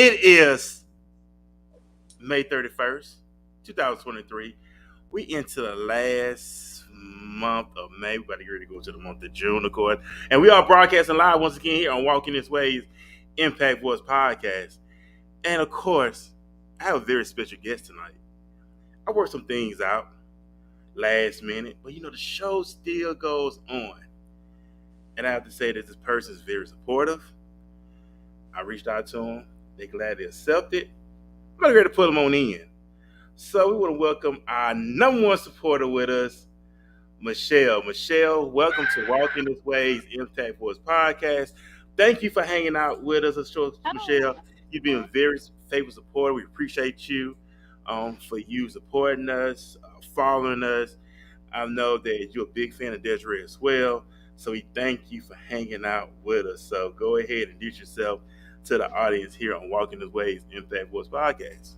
It is May 31st, 2023. We into the last month of May. We about to get ready to go to the month of June, of course. And we are broadcasting live once again here on Walking This Way's Impact Voice Podcast. And of course, I have a very special guest tonight. I worked some things out last minute, but the show still goes on. And I have to say that this person is very supportive. I reached out to them. They gladly accepted. I'm ready to put them on in. So we want to welcome our number one supporter with us, Michelle. Michelle, welcome to Walking This Way's Impact Voice Podcast. Thank you for hanging out with us, Michelle. You've been a very faithful supporter. We appreciate you for you supporting us, following us. I know that you're a big fan of Desiree as well. So we thank you for hanging out with us. So go ahead and introduce yourself to the audience here on Walking This Way's Impact Voice Podcast.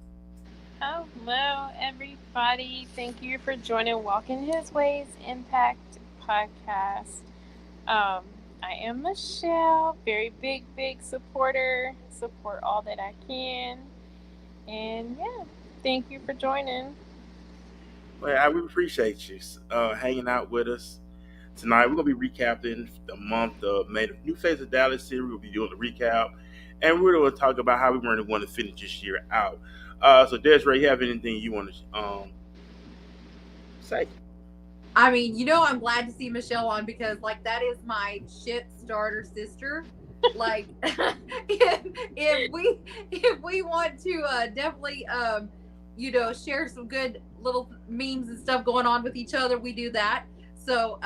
Hello, everybody. Thank you for joining Walking His Ways Impact Podcast. I am Michelle, very big supporter. Support all that I can. And yeah, thank you for joining. Well, we appreciate you hanging out with us. Tonight, we're going to be recapping the month of May. The New Face of Dallas series, we'll be doing the recap. And we're going to talk about how we really want to finish this year out. So, Desiree, you have anything you want to say? I mean, I'm glad to see Michelle on because, that is my shit starter sister. if we want to definitely, share some good little memes and stuff going on with each other, we do that. So,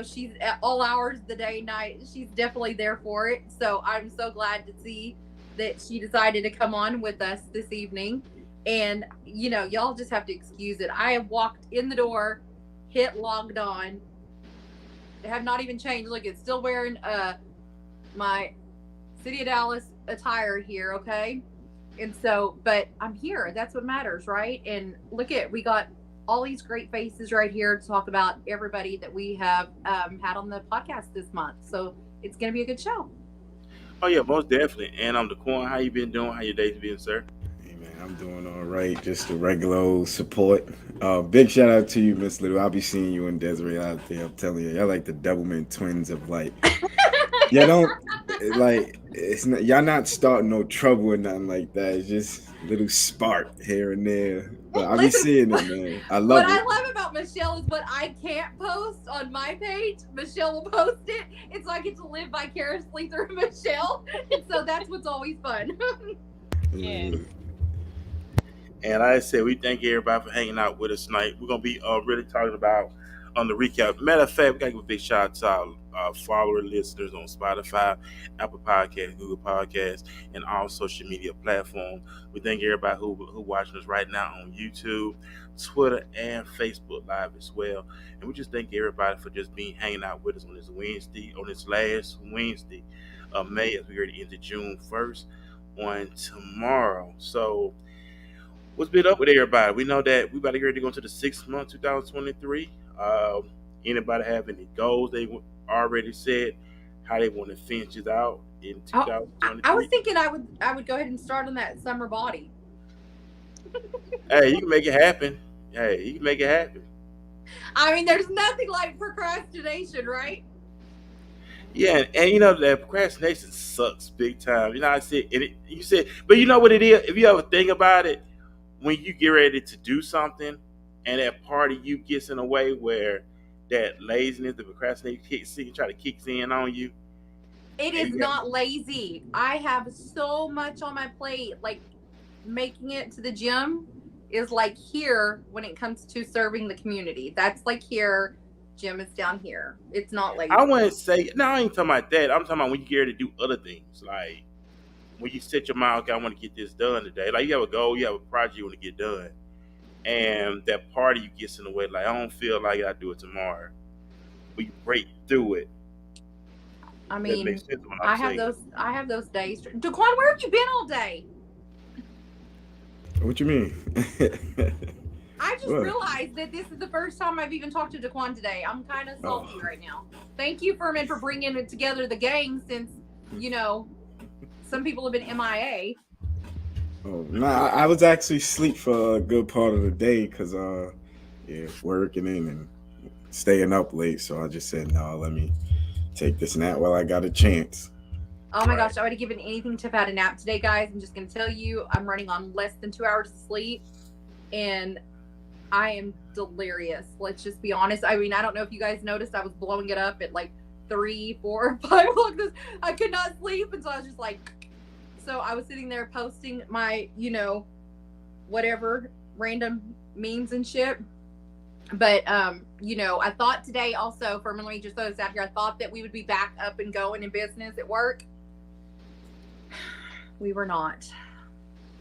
she's at all hours of the day, night. She's definitely there for it. So I'm so glad to see that she decided to come on with us this evening. And, y'all just have to excuse it. I have walked in the door, hit logged on, have not even changed. Look, it's still wearing my City of Dallas attire here, okay? And so, but I'm here. That's what matters, right? And look we got all these great faces right here to talk about everybody that we have had on the podcast this month. So it's going to be a good show. Oh, yeah, most definitely. And I'm Daquan. How you been doing? How your days been, sir? Hey, man, I'm doing all right. Just a regular old support. Big shout out to you, Miss Little. I'll be seeing you and Desiree out there. I'm telling you, y'all like the Doublemint twins of y'all don't y'all not starting no trouble or nothing like that. It's just a little spark here and there. But I'll be seeing it, man. I love it. What I love about Michelle is what I can't post on my page, Michelle will post it. And so I get to live vicariously through Michelle. And so that's what's always fun. Yeah. And like I said, we thank everybody for hanging out with us tonight. We're going to be really talking about on the recap. Matter of fact, we got to give a big shout out to our follower listeners on Spotify, Apple Podcasts, Google Podcasts, and all social media platforms. We thank everybody who watching us right now on YouTube, Twitter, and Facebook Live as well. And we just thank everybody for just hanging out with us on this last Wednesday of May, as we already into June 1st on tomorrow. So what's been up with everybody? We know that we about to get ready to go into the 6th month, 2023. Anybody have any goals they already said how they want to finish it out in 2023? I was thinking I would go ahead and start on that summer body. Hey, you can make it happen. I mean, there's nothing like procrastination, right? Yeah, and that procrastination sucks big time. I said, but you know what it is? If you ever think about it, when you get ready to do something and that part of you gets in a way where that laziness, the procrastination kicks in on you. It is not lazy. I have so much on my plate. Making it to the gym is here when it comes to serving the community. That's here. Gym is down here. It's not lazy. I wouldn't say, no, I ain't talking about that. I'm talking about when you get ready to do other things. When you set your mind, okay, I want to get this done today. You have a goal, you have a project you want to get done. And that part of you gets in the way, I don't feel like I do it tomorrow. But you break through it. I mean, I have those days. Daquan, where have you been all day? What you mean? I just realized that this is the first time I've even talked to Daquan today. I'm kind of salty right now. Thank you, Furman, for bringing together the gang since, some people have been MIA. Oh, nah, I was actually asleep for a good part of the day because yeah, working in and staying up late. So I just said, no, let me take this nap while I got a chance. Oh my Right. gosh, I would have given anything to have had a nap today, guys. I'm just gonna tell you, I'm running on less than 2 hours of sleep, and I am delirious. Let's just be honest. I mean, I don't know if you guys noticed, I was blowing it up at like 3, 4, 5 o'clock. I could not sleep, and so I was just like, so I was sitting there posting my, whatever random memes and shit. But I thought today also, for let me just throw this out here, I thought that we would be back up and going in business at work. We were not.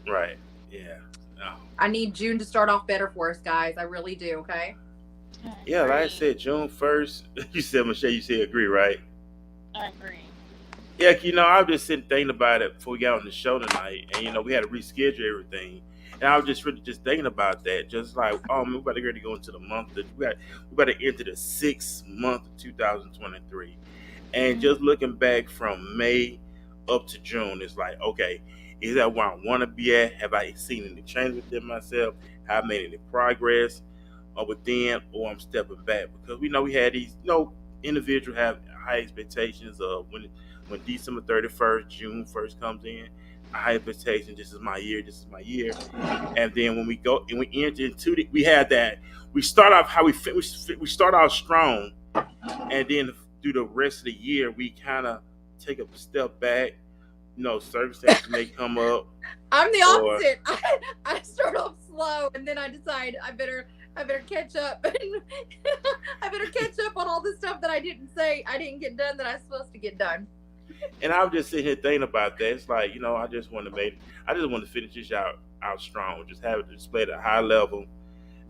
Right. Yeah. No. I need June to start off better for us, guys. I really do. Okay. Yeah, like I agree. said, June 1st, you said, Michelle, you said agree, right? I agree. Yeah, I was just sitting thinking about it before we got on the show tonight, and we had to reschedule everything, and I was just really just thinking about that, just like, we about to get ready to go into the month that we about to enter the 6th month of 2023, and just looking back from May up to June, it's like, okay, is that where I want to be at? Have I seen any change within myself? Have I made any progress within, or I'm stepping back? Because we know we had these, individuals have high expectations of when December 31st, June 1st comes in. High expectation. This is my year. This is my year. And then when we go and we enter into we had that. We start off how we start out strong, and then through the rest of the year, we kind of take a step back. Circumstances may come up, I'm the or opposite. I start off slow, and then I decide I better catch up. I better catch up on all the stuff that I didn't get done that I was supposed to get done. and I was just sitting here thinking about that. It's like, I just want to finish this out strong. Just have it displayed at a high level,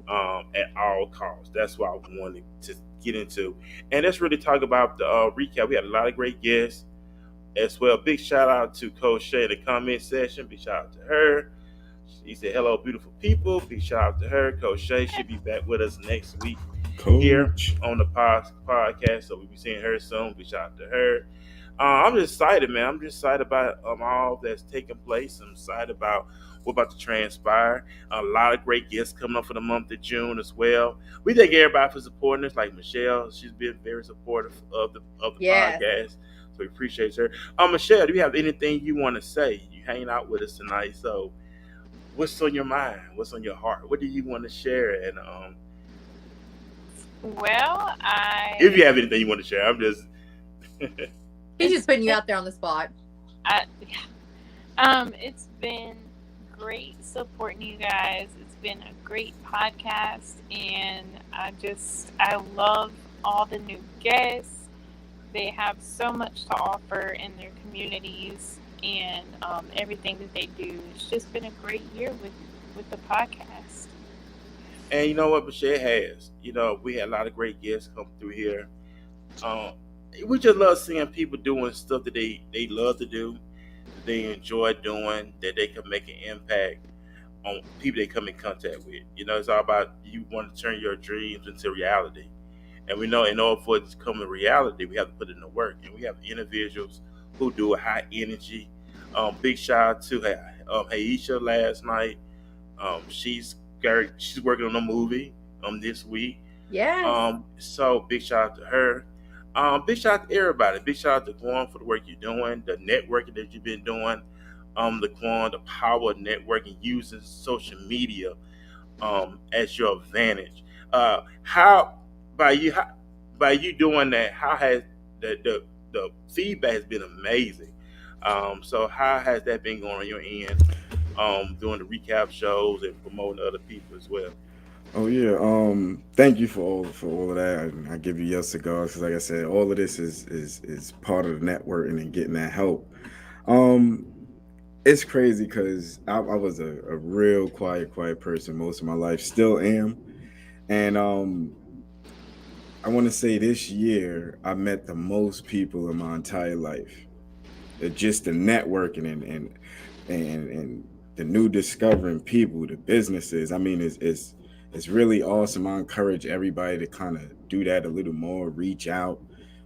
at all costs. That's what I wanted to get into. And let's really talk about the recap. We had a lot of great guests as well. Big shout out to Coach Shay in the comment section. Big shout out to her. She said, hello, beautiful people. Big shout out to her. Coach Shay should be back with us next week here Coach. on the podcast. So we'll be seeing her soon. Big shout out to her. I'm just excited, man. I'm just excited about all that's taking place. I'm excited about what's about to transpire. A lot of great guests coming up for the month of June as well. We thank everybody for supporting us, like Michelle. She's been very supportive of the Yes. podcast. So we appreciate her. Michelle, do you have anything you want to say? You hanging out with us tonight. So what's on your mind? What's on your heart? What do you want to share? And Well, if you have anything you want to share, I'm just He's just putting you out there on the spot. It's been great supporting you guys. It's been a great podcast, and I love all the new guests. They have so much to offer in their communities, and everything that they do. It's just been a great year with the podcast. And you know what, Michelle has. We had a lot of great guests come through here. Um, we just love seeing people doing stuff that they love to do, that they enjoy doing, that they can make an impact on people they come in contact with. It's all about you want to turn your dreams into reality. And we know in order for it to come to reality, we have to put in the work. And we have individuals who do a high energy. Big shout out to Haisha last night. She's working on a movie this week. Yes. So big shout out to her. Big shout out to everybody. Big shout out to Quan for the work you're doing, the networking that you've been doing. The power of networking, using social media as your advantage. How by you doing that? How has the feedback has been amazing. So how has that been going on your end? Doing the recap shows and promoting other people as well. Oh yeah. Thank you for all of that. And I give you your cigars because, like I said, all of this is part of the networking and getting that help. Um, it's crazy because I was a real quiet person most of my life, still am, and I want to say this year I met the most people in my entire life. Just the networking and the new discovering people, the businesses. I mean, it's really awesome. I encourage everybody to kind of do that a little more. Reach out.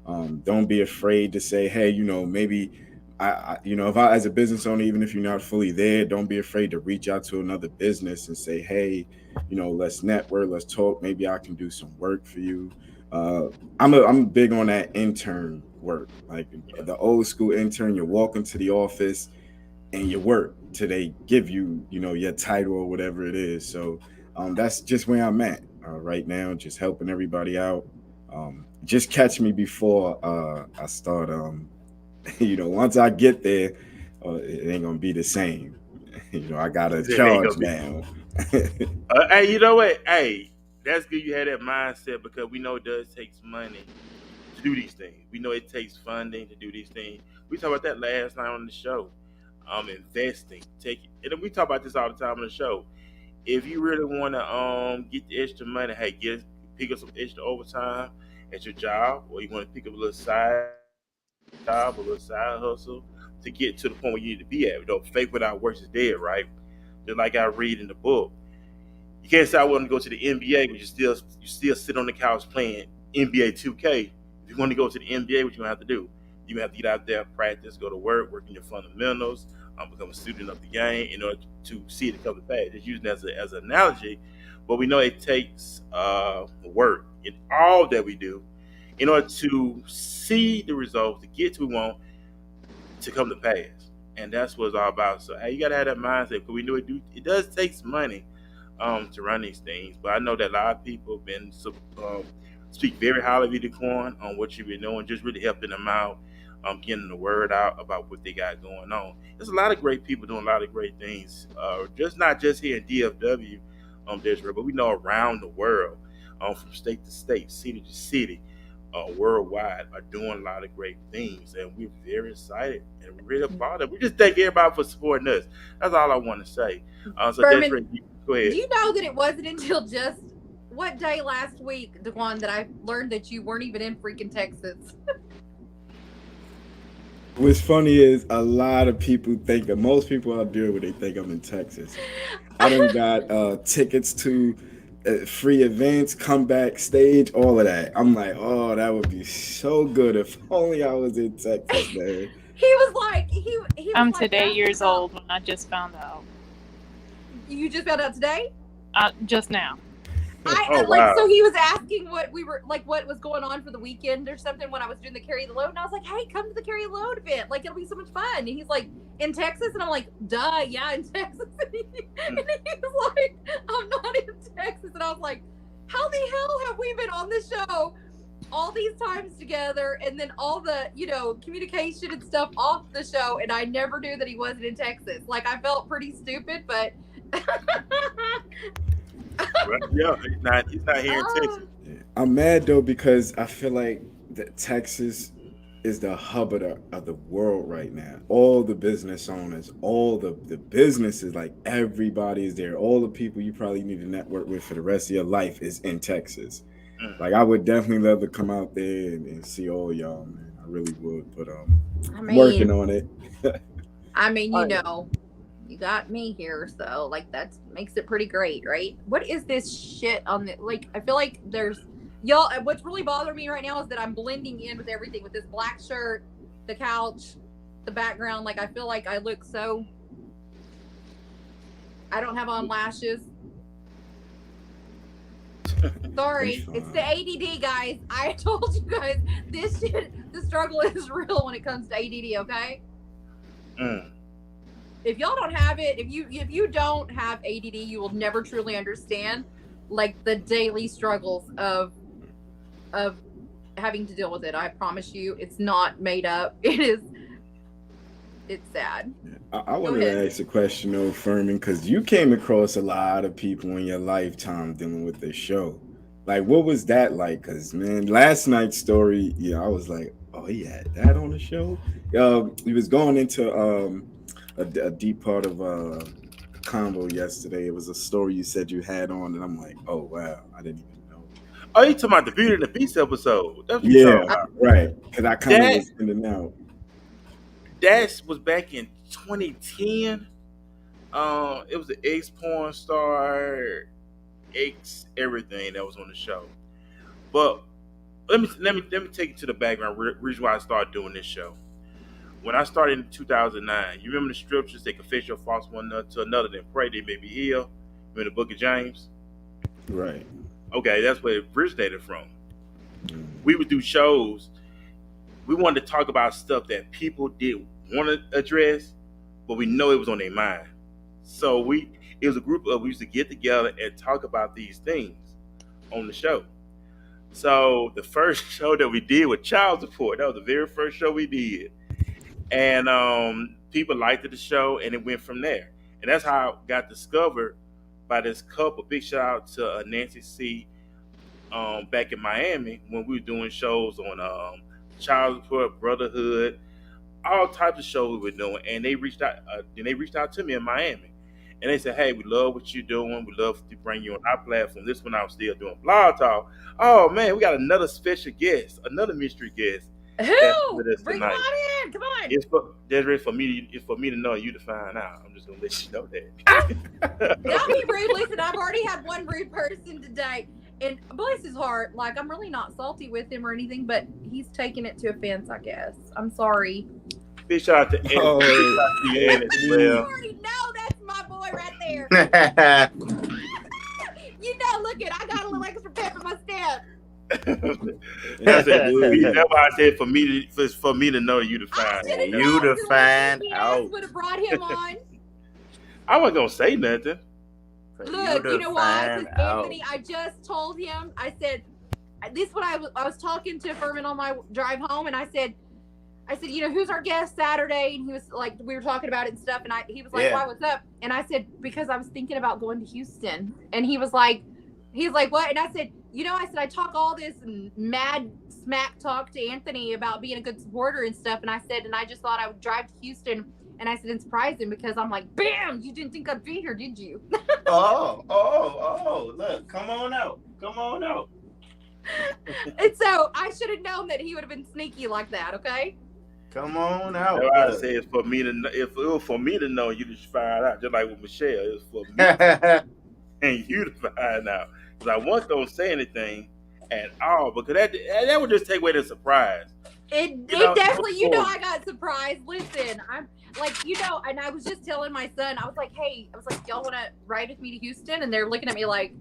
Don't be afraid to say, hey, maybe if I, as a business owner, even if you're not fully there, don't be afraid to reach out to another business and say, hey, let's network, let's talk. Maybe I can do some work for you. Uh, I'm big on that intern work, like the old school intern. You walk into the office and you work till they give you, your title or whatever it is. So that's just where I'm at right now, just helping everybody out. Just catch me before I start. Once I get there, it ain't gonna be the same. I got to It ain't charge gonna be. now. Hey, you know what? Hey, that's good. You had that mindset because we know it does take money to do these things. We know it takes funding to do these things. We talked about that last night on the show. Investing, and we talk about this all the time on the show. If you really want to get the extra money, hey, pick up some extra overtime at your job, or you want to pick up a little side job, a little side hustle to get to the point where you need to be at. Faith without works is dead, right? Just like I read in the book. You can't say I want to go to the NBA, but you still sit on the couch playing NBA 2K. If you want to go to the NBA, what you gonna have to do? You have to get out there, practice, go to work in your fundamentals, become a student of the game in order to see it come to pass. Just using it as an analogy, but we know it takes work in all that we do in order to see the results, to get to what we want to come to pass. And that's what it's all about. So hey, you gotta have that mindset because we know it does take money to run these things. But I know that a lot of people have been speak very highly of you, Coin, on what you've been doing, just really helping them out, getting the word out about what they got going on. There's a lot of great people doing a lot of great things, just not just here in DFW, Desiree, but we know around the world, from state to state, city to city, worldwide, are doing a lot of great things, and we're very excited and we're really applaud it. We just thank everybody for supporting us. That's all I want to say. So Furman, Desiree, go ahead. do you know that it wasn't until just what day last week, Dewan, that I learned that you weren't even in freaking Texas? What's funny is a lot of people think that most people out there when they think I'm in Texas. I done got tickets to free events, comeback stage, all of that. I'm like, oh, that would be so good if only I was in Texas, man. He was like, he was I'm like, today "That's years not-" old when I just found out. You just found out today? Just now. Oh, Like, wow. so he was asking what was going on for the weekend or something when I was doing the Carry the Load, and I was like, hey, come to the Carry the Load event, like it'll be so much fun. And he's like, in Texas? And I'm like, duh, yeah, in Texas. And he was like, I'm not in Texas. And I was like, how the hell have we been on the show all these times together, and then all the communication and stuff off the show, and I never knew that he wasn't in Texas? Like, I felt pretty stupid, but Right? Yeah, he's not here in Texas. I'm mad though because I feel like that Texas is the hub of the world right now. All the business owners, all the businesses, like everybody is there. All the people you probably need to network with for the rest of your life is in Texas. Like I would definitely love to come out there and see all y'all, man. I really would, but I'm working on it. I mean, you got me here, so like that makes it pretty great, right? What is this shit on the, like, I feel like there's y'all, what's really bothering me right now is that I'm blending in with everything, with this black shirt, the couch, the background. Like, I feel like I look so, I don't have on lashes. Sorry, it's the ADD, guys. I told you guys this shit, the struggle is real when it comes to ADD, okay? If y'all don't have it, if you don't have ADD, you will never truly understand like the daily struggles of having to deal with it. I promise you, it's not made up. It's sad. I wanted to ask a question though, Furman, because you came across a lot of people in your lifetime dealing with this show. Like, what was that like? Because, man, last night's story, I was like, oh, he had that on the show? He was going into a deep part of convo yesterday. It was a story you said you had on, and I'm like, oh, wow, I didn't even know. Oh, you talking about the Beauty and the Beast episode? That's what Yeah, right. Because I kind of was in and out. That was back in 2010. It was an ex-porn star, ex-everything that was on the show. But let me take you to the background. Reason why I started doing this show. when I started in 2009, you remember the scriptures, they confess your faults one to another, then pray they may be healed? In the book of James? Right. Okay, that's where it originated from. Mm. We would do shows. We wanted to talk about stuff that people did want to address, but we know it was on their mind. So it was a group of, we used to get together and talk about these things on the show. So the first show that we did was child support. That was the very first show we did. And people liked the show, and it went from there. And that's how it got discovered by this couple. Big shout out to Nancy C. Back in Miami when we were doing shows on child support, brotherhood, all types of shows we were doing. And they reached out. Then they reached out to me in Miami, and they said, "Hey, we love what you're doing. We love to bring you on our platform." This one I'm still doing Blog Talk. Oh man, we got another special guest, another mystery guest. Who? With us Bring tonight. him on in. Come on. It's for Desiree, for me. It's for me to know, you to find out. I'm just gonna let you know that. Don't be rude. Listen, I've already had one rude person today. And bless his heart, like, I'm really not salty with him or anything, but he's taking it to offense, I guess. I'm sorry. Big shout out to Ed. Oh. Big shout out to you, Ed, as You well. already know that's my boy right there. You know, look at, I got a little extra pep in my step. That's why I said for me to know, you to find I out. should've You known to the find CBS out. would have brought him on. I wasn't gonna say nothing. Look, you know why? find Because Anthony, I just told him, I said, this is what I was talking to Furman on my drive home, and I said, you know, who's our guest Saturday? And he was like, we were talking about it and stuff, and he was like, Yeah. why, what's up? And I said, because I was thinking about going to Houston. And he was like, what? And I said, you know, I talk all this mad smack talk to Anthony about being a good supporter and stuff. And I said, and I just thought I would drive to Houston. And I said, and surprise him, because I'm like, bam, you didn't think I'd be here, did you? Oh, look, come on out. And so I should have known that he would have been sneaky like that, okay? Come on out. That's why I say it's for me to know. If it was for me to know, you just find out. Just like with Michelle, it was for me and you to find out. Because I once don't say anything at all, because that would just take away the surprise. It know, definitely, you know, I got surprised. Listen, I'm like, you know, and I was just telling my son, I was like, hey, y'all want to ride with me to Houston? And they're looking at me like,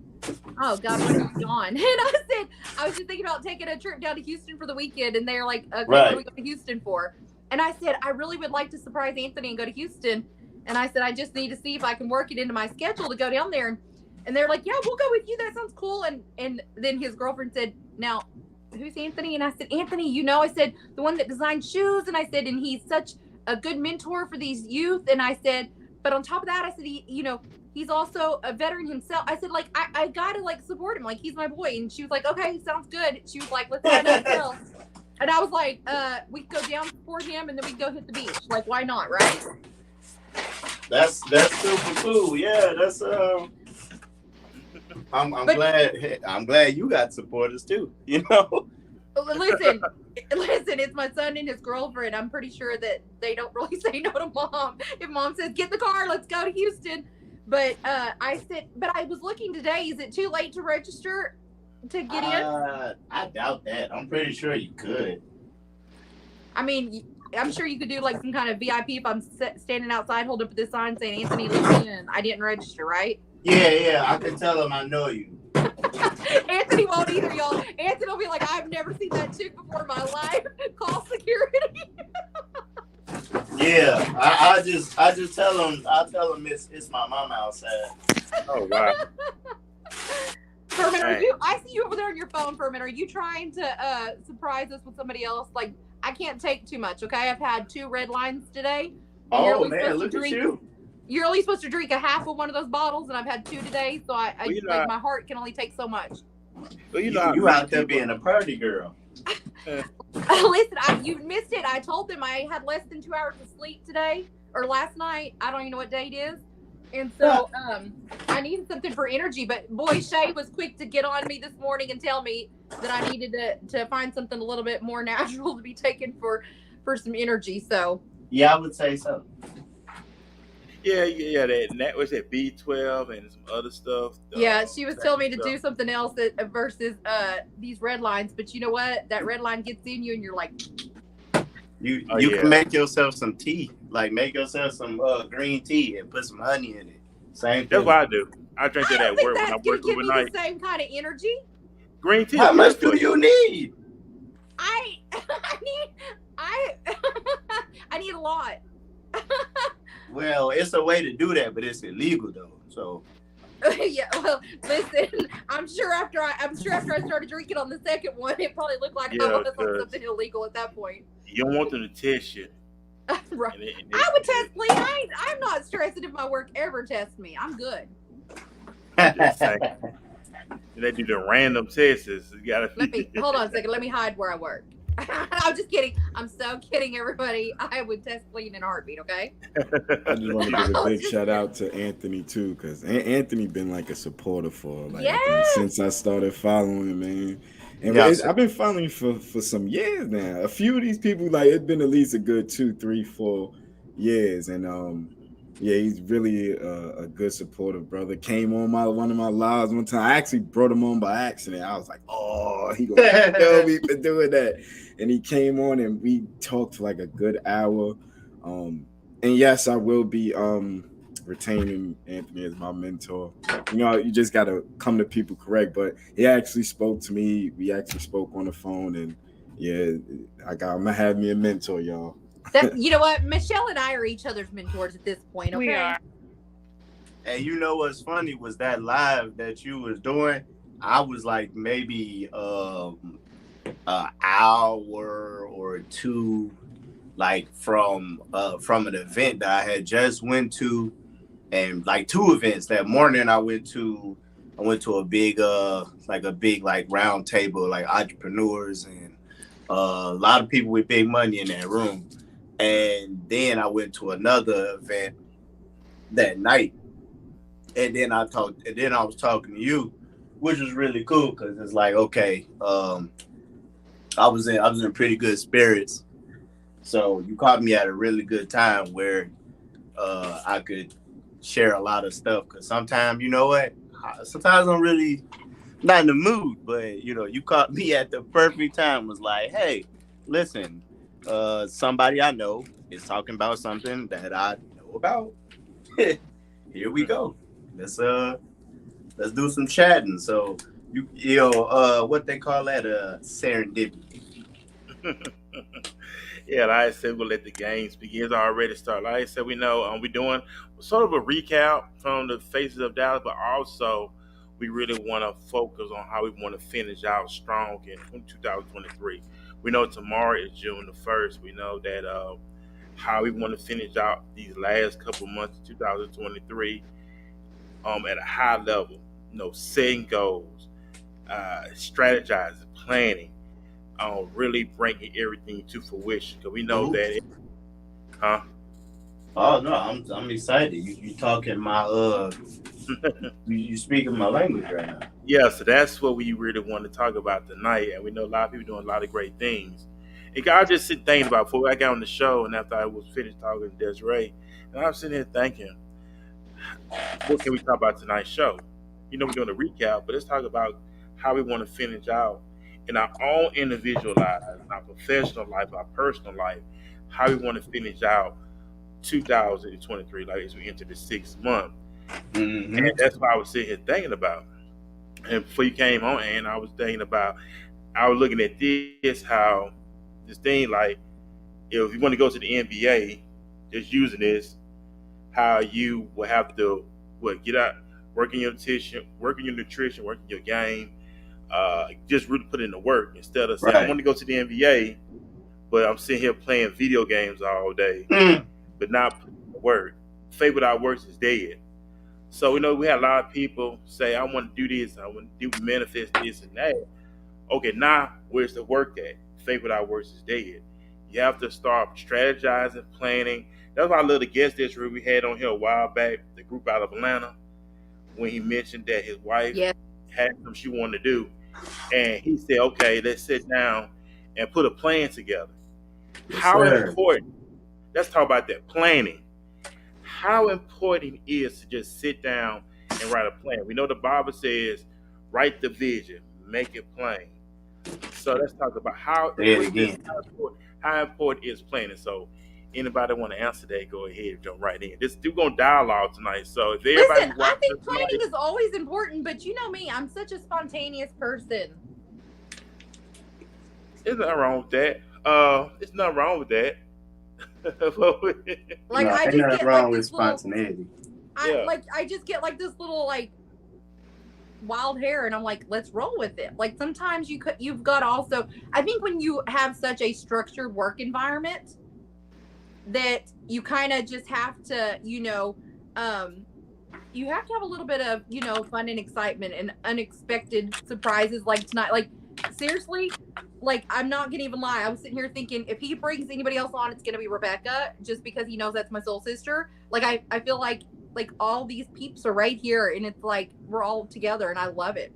oh God, what are you on? And I said, I was just thinking about taking a trip down to Houston for the weekend. And they're like, okay, what are we going to Houston for? And I said, I really would like to surprise Anthony and go to Houston. And I said, I just need to see if I can work it into my schedule to go down there. And they're like, yeah, we'll go with you. That sounds cool. And then his girlfriend said, now, who's Anthony? And I said, Anthony, you know, I said, the one that designed shoes. And I said, and he's such a good mentor for these youth. And I said, but on top of that, I said, he's also a veteran himself. I said, like, I gotta like support him. Like, he's my boy. And she was like, okay, sounds good. She was like, let's find out else. And I was like, we could go down support him and then we go hit the beach. Like, why not, right? That's super cool. Yeah, that's I'm glad you got supporters too. You know. Listen, it's my son and his girlfriend. I'm pretty sure that they don't really say no to mom. If mom says, get in the car, let's go to Houston. But I said, but I was looking today. Is it too late to register to get in? I doubt that. I'm pretty sure you could. I mean, I'm sure you could do like some kind of VIP if I'm standing outside holding up this sign saying, Anthony, let me in. I didn't register, right? Yeah. I can tell them I know you. Anthony won't either, y'all. Anthony will be like, I've never seen that chick before in my life. Call security. Yeah, I just tell them. I tell them it's my mama outside. Oh wow. Furman, I see you over there on your phone, Furman. Are you trying to surprise us with somebody else? Like, I can't take too much, okay? I've had 2 red lines today. Oh man, look at you. You're only supposed to drink a half of one of those bottles, and I've had 2 today, so Well, my heart can only take so much. Well, You out there being a party girl. Listen, you missed it. I told them I had less than 2 hours of sleep today or last night. I don't even know what day it is. And so I needed something for energy. But boy, Shay was quick to get on me this morning and tell me that I needed to find something a little bit more natural to be taken for some energy. So Yeah, I would say so. Yeah. That was that B12 and some other stuff. yeah, she was telling me to do something else versus these red lines. But you know what? That red line gets in you, and you're like, You Oh, you yeah. can make yourself some tea, like make yourself some green tea and put some honey in it. Same That's thing. what I do. I drink I that don't at think work when I that's gonna work give me overnight. the same kind of energy. Green tea How is much good for do you need? I I need a lot. Well, it's a way to do that, but it's illegal though. So Yeah, well, listen. I'm sure after I started drinking on the second one, it probably looked like I Yeah, was on 'cause something illegal at that point. you don't want them to test you. Right. And I would test clean. I'm not stressing if my work ever tests me. I'm good. I'm just saying. They do the random tests. You gotta Let me hold on a second. Let me hide where I work. I'm just kidding. I'm so kidding, everybody. I would test clean in a heartbeat. Okay. I just want to give a big Just shout out to Anthony too, because Anthony been like a supporter for like I think Yes. since I started following him, man. And Yeah, I've been following you for some years now. A few of these people, like it's been at least a good 2, 3, 4 years, and yeah, he's really a good supportive brother. Came on one of my lives one time. I actually brought him on by accident. I was like, oh, he gonna kill me for doing that. And he came on and we talked for like a good hour. And yes, I will be retaining Anthony as my mentor. You know, you just gotta come to people correct. But he actually spoke to me. We actually spoke on the phone, and yeah, I'm gonna have me a mentor, y'all. You know what? Michelle and I are each other's mentors at this point. Okay. We are. And you know what's funny was that live that you was doing. I was like maybe an hour or two, like from an event that I had just went to, and like 2 events that morning. I went to a big round table, like entrepreneurs and a lot of people with big money in that room. And then I went to another event that night, and then I was talking to you, which was really cool because it's like, okay, I was in pretty good spirits, so you caught me at a really good time where I could share a lot of stuff. Because sometimes, you know what, sometimes I'm really not in the mood, but you know, you caught me at the perfect time. Was like, hey, listen. Somebody I know is talking about something that I know about. Here we go. Let's do some chatting. So you know what they call that, serendipity. Yeah, like I said, we'll let the games begin. It's already started. Like I said, we know we're doing sort of a recap from the Faces of Dallas, but also we really want to focus on how we want to finish out strong in 2023. We know tomorrow is June the 1st. We know that how we want to finish out these last couple months of 2023 at a high level. You know, setting goals, strategizing, planning, really bringing everything to fruition. Because we know that, Oh no, I'm excited. You talking my you speaking my language right now. Yeah, so that's what we really want to talk about tonight. And we know a lot of people doing a lot of great things. And I just sit thinking about before I got on the show and after I was finished talking to Desiree, and I'm sitting here thinking, what can we talk about tonight's show? You know, we're doing a recap, but let's talk about how we want to finish out in our own individual lives, our professional life, our personal life, how we want to finish out 2023, like as we enter the 6th month. Mm-hmm. And that's what I was sitting here thinking about. And before you came on, and I was thinking about, I was looking at this, how this thing, like, if you want to go to the NBA, just using this, how you will have to, get out, work in your nutrition, work in your game, just really put in the work instead of saying, I want to go to the NBA, but I'm sitting here playing video games all day, but not putting in the work. Faith without works is dead. So, you know, we had a lot of people say, I want to do this, I want to manifest this and that. Okay, now where's the work at? Faith without works is dead. You have to start strategizing, planning. That's why I love the guest that we had on here a while back, the group out of Atlanta, when he mentioned that his wife had something she wanted to do. And he said, okay, let's sit down and put a plan together. Yes, How sir. important, let's talk about that, planning. How important it is to just sit down and write a plan. We know the Bible says, write the vision, make it plain. So let's talk about how Say it again. how important is planning. So anybody want to answer that, go ahead and jump right in. We're gonna dialogue tonight. So if everybody Listen, I watching think tonight, planning is always important, but you know me, I'm such a spontaneous person. there's nothing wrong with that. There's nothing wrong with that. Like No, I ain't just nothing get wrong like with this little, spontaneity. Yeah. I just get like this little like wild hair, and I'm like, let's roll with it. Like sometimes you've got also. I think when you have such a structured work environment, that you kind of just have to, you have to have a little bit of, fun and excitement and unexpected surprises like tonight. Like, seriously, like, I'm not gonna even lie. I was sitting here thinking if he brings anybody else on, it's gonna be Rebecca, just because he knows that's my soul sister. Like, I feel like all these peeps are right here, and it's like we're all together, and I love it.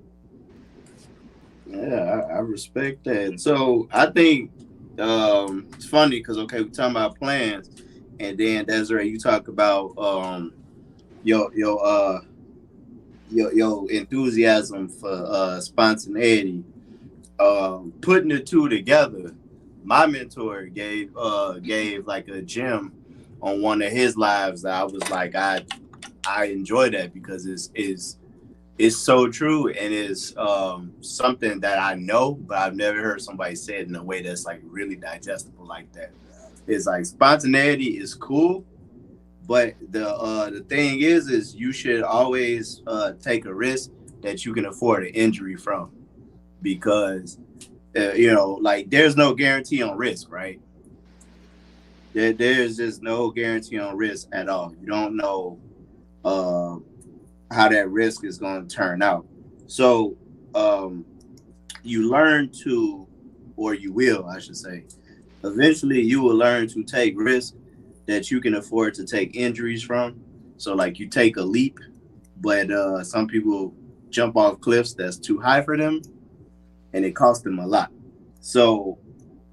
Yeah, I respect that. So I think it's funny because we're talking about plans, and then Desiree, you talk about your enthusiasm for spontaneity. Putting the two together, my mentor gave like a gem on one of his lives that I was like, I enjoy that because it's so true, and it's something that I know, but I've never heard somebody say it in a way that's like really digestible like that. It's like spontaneity is cool, but the thing is you should always take a risk that you can afford an injury from, because like there's no guarantee on risk, right? There's just no guarantee on risk at all. You don't know how that risk is going to turn out. So you learn to, or you will, I should say, eventually you will learn to take risks that you can afford to take injuries from. So like you take a leap, but some people jump off cliffs that's too high for them, and it costs them a lot. So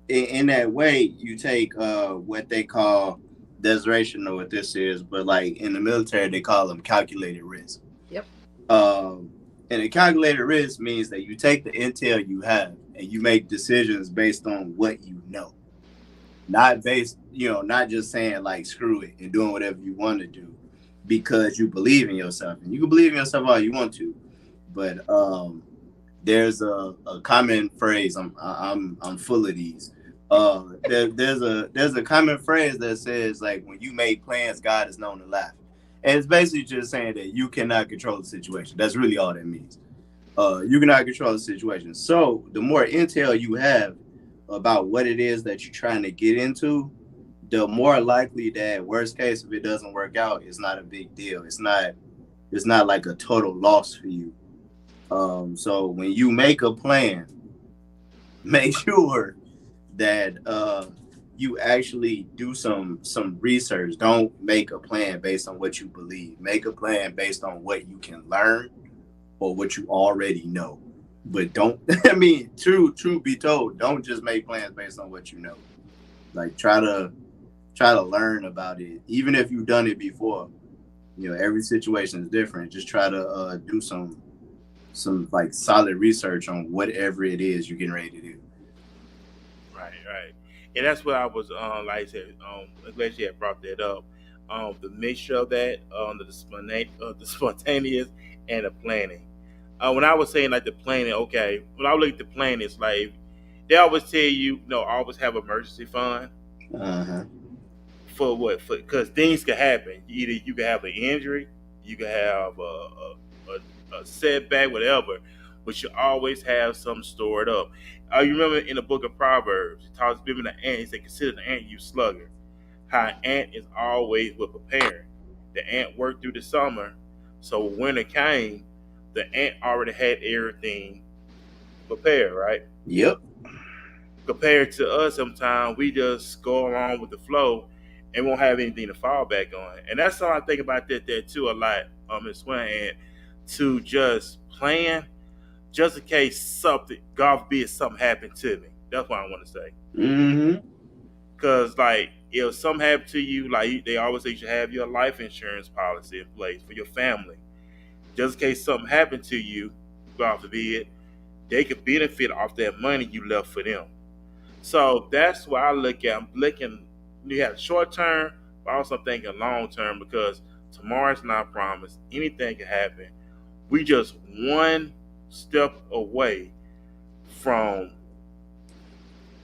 in that way, you take what they call, Desiree know what this is, but like in the military, they call them calculated risk. Yep. And a calculated risk means that you take the intel you have and you make decisions based on what you know. Not based, not just saying like screw it and doing whatever you want to do because you believe in yourself. And you can believe in yourself all you want to, but there's a common phrase. I'm full of these. There's a common phrase that says like, when you make plans, God is known to laugh. And it's basically just saying that you cannot control the situation. That's really all that means. You cannot control the situation. So the more intel you have about what it is that you're trying to get into, the more likely that worst case, if it doesn't work out, it's not a big deal. It's not like a total loss for you. So when you make a plan, make sure that you actually do some research. Don't make a plan based on what you believe. Make a plan based on what you can learn or what you already know. But don't, truth be told, don't just make plans based on what you know. Like try to learn about it. Even if you've done it before, every situation is different. Just try to do some like solid research on whatever it is you're getting ready to do. Right. And that's what I was like I said, I'm glad you had brought that up. The mixture of that, the spontaneous and the planning. When I was saying like the planning, okay, when I look at the planning, it's like they always tell you, always have emergency fund. Uh-huh. For what? Because things can happen. Either you can have an injury, you can have a setback, whatever, but you always have something stored up. You remember in the book of Proverbs, it talks about the ant. He said, "Consider the ant, you sluggard. How an ant is always well prepared. The ant worked through the summer, so when winter came, the ant already had everything prepared, right?" Yep. Compared to us, sometimes we just go along with the flow and won't have anything to fall back on. And that's how I think about that too a lot, Ms. Swan, and to just plan just in case something, God forbid, something happened to me. That's what I want to say. Mm-hmm. Because like if something happened to you, like they always say you should have your life insurance policy in place for your family. Just in case something happened to you, God forbid, they could benefit off that money you left for them. So that's why I look at. I'm looking. You have short term, but also thinking long term because tomorrow's not promised. Anything can happen. We just one step away from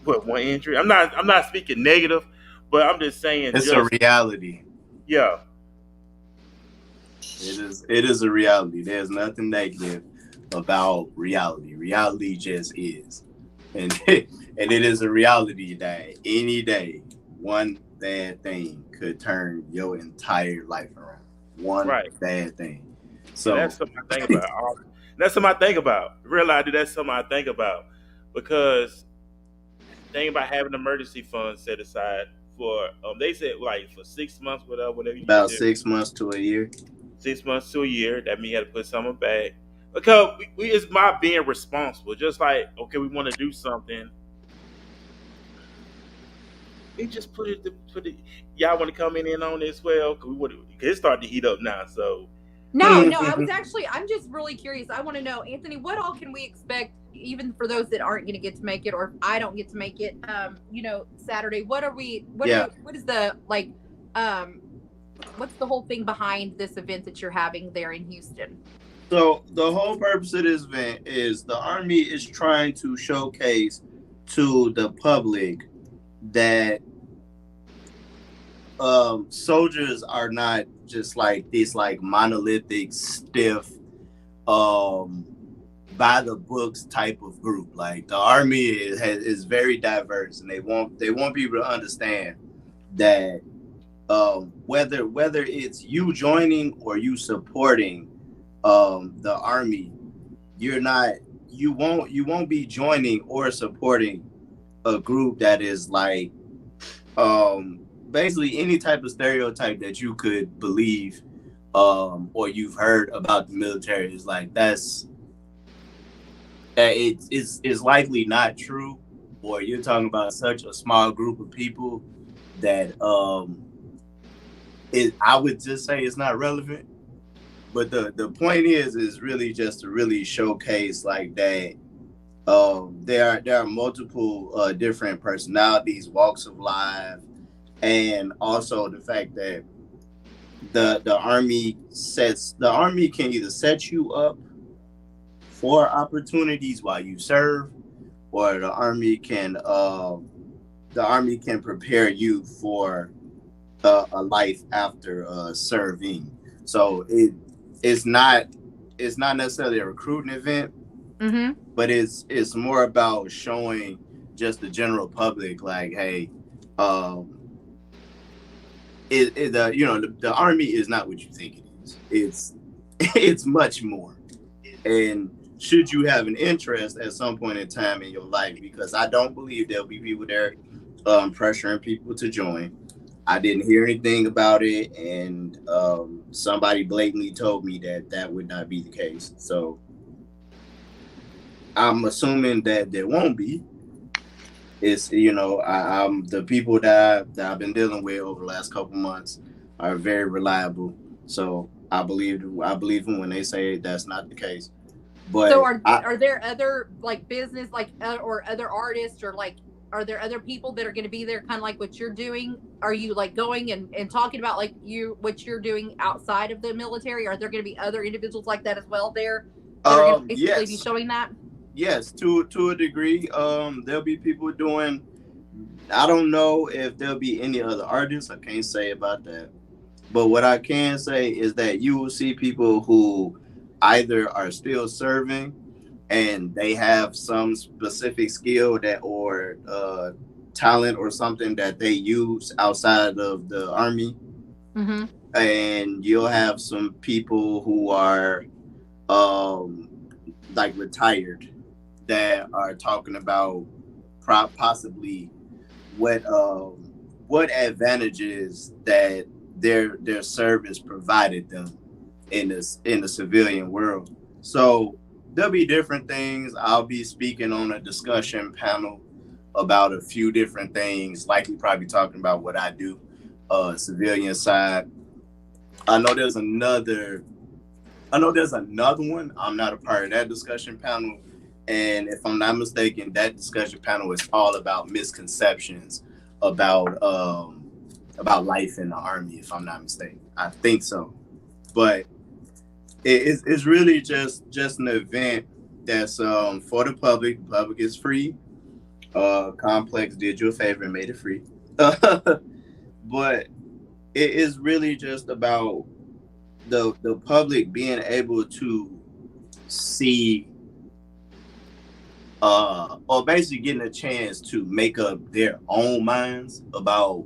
what one injury. I'm not speaking negative, but I'm just saying. It's a reality. Yeah. It is a reality. There's nothing negative about reality. Reality just is. And and it is a reality that any day one bad thing could turn your entire life around. One bad thing. So that's something I think about. That's something I think about. Realize that's something I think about because think about having emergency funds set aside for they said like for 6 months, whatever. About 6 months to a year. 6 months to a year. That means you had to put something back because we it's my being responsible. Just like okay, we want to do something. We just put it. Y'all want to come in on this? Well, cause it's starting to heat up now. So no, I'm just really curious. I want to know, Anthony, what all can we expect, even for those that aren't going to get to make it, or if I don't get to make it, Saturday, what is the, what's the whole thing behind this event that you're having there in Houston? So the whole purpose of this event is the Army is trying to showcase to the public that soldiers are not just like this like monolithic stiff by the books type of group. Like the Army is very diverse, and they want people to understand that whether it's you joining or you supporting the Army, you won't be joining or supporting a group that is like basically any type of stereotype that you could believe or you've heard about the military is like it's likely not true, or you're talking about such a small group of people that I would just say it's not relevant. But the point is really just to really showcase like that there are multiple different personalities, walks of life, and also the fact that the Army can either set you up for opportunities while you serve, or the Army can prepare you for a life after serving. So it's not necessarily a recruiting event, but it's more about showing just the general public like, hey, the Army is not what you think it is. It's much more. And should you have an interest at some point in time in your life, because I don't believe there'll be people there pressuring people to join. I didn't hear anything about it, and somebody blatantly told me that would not be the case. So I'm assuming that there won't be. It's I'm the people that I've been dealing with over the last couple months are very reliable. So I believe them when they say that's not the case. But so are there other like business or other artists, or like are there other people that are going to be there, kind of like what you're doing? Are you like going and talking about like what you're doing outside of the military? Are there going to be other individuals like that as well there that are going to basically be showing that? Yes, to a degree. There'll be people doing. I don't know if there'll be any other artists. I can't say about that. But what I can say is that you will see people who either are still serving and they have some specific skill or talent or something that they use outside of the Army. And you'll have some people who are like retired that are talking about possibly what advantages that their service provided them in the civilian world. So there'll be different things. I'll be speaking on a discussion panel about a few different things, likely probably talking about what I do, civilian side. I know there's another one. I'm not a part of that discussion panel, And if I'm not mistaken, that discussion panel is all about misconceptions about life in the Army, if I'm not mistaken. I think so. But it's really just an event that's for the public. The public is free. Complex did you a favor and made it free. But it is really just about the public being able to see or basically getting a chance to make up their own minds about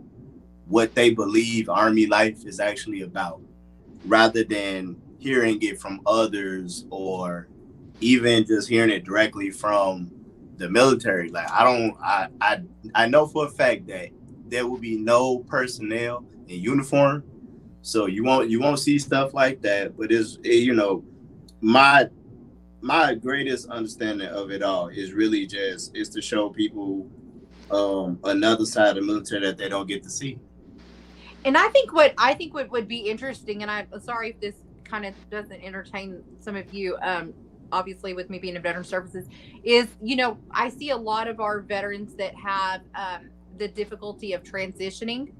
what they believe Army life is actually about, rather than hearing it from others or even just hearing it directly from the military. Like I know for a fact that there will be no personnel in uniform, so you won't see stuff like that. But my greatest understanding of it all is really just is to show people another side of the military that they don't get to see. And I think what would be interesting, and I'm sorry if this kind of doesn't entertain some of you, obviously with me being in veteran services, is, I see a lot of our veterans that have the difficulty of transitioning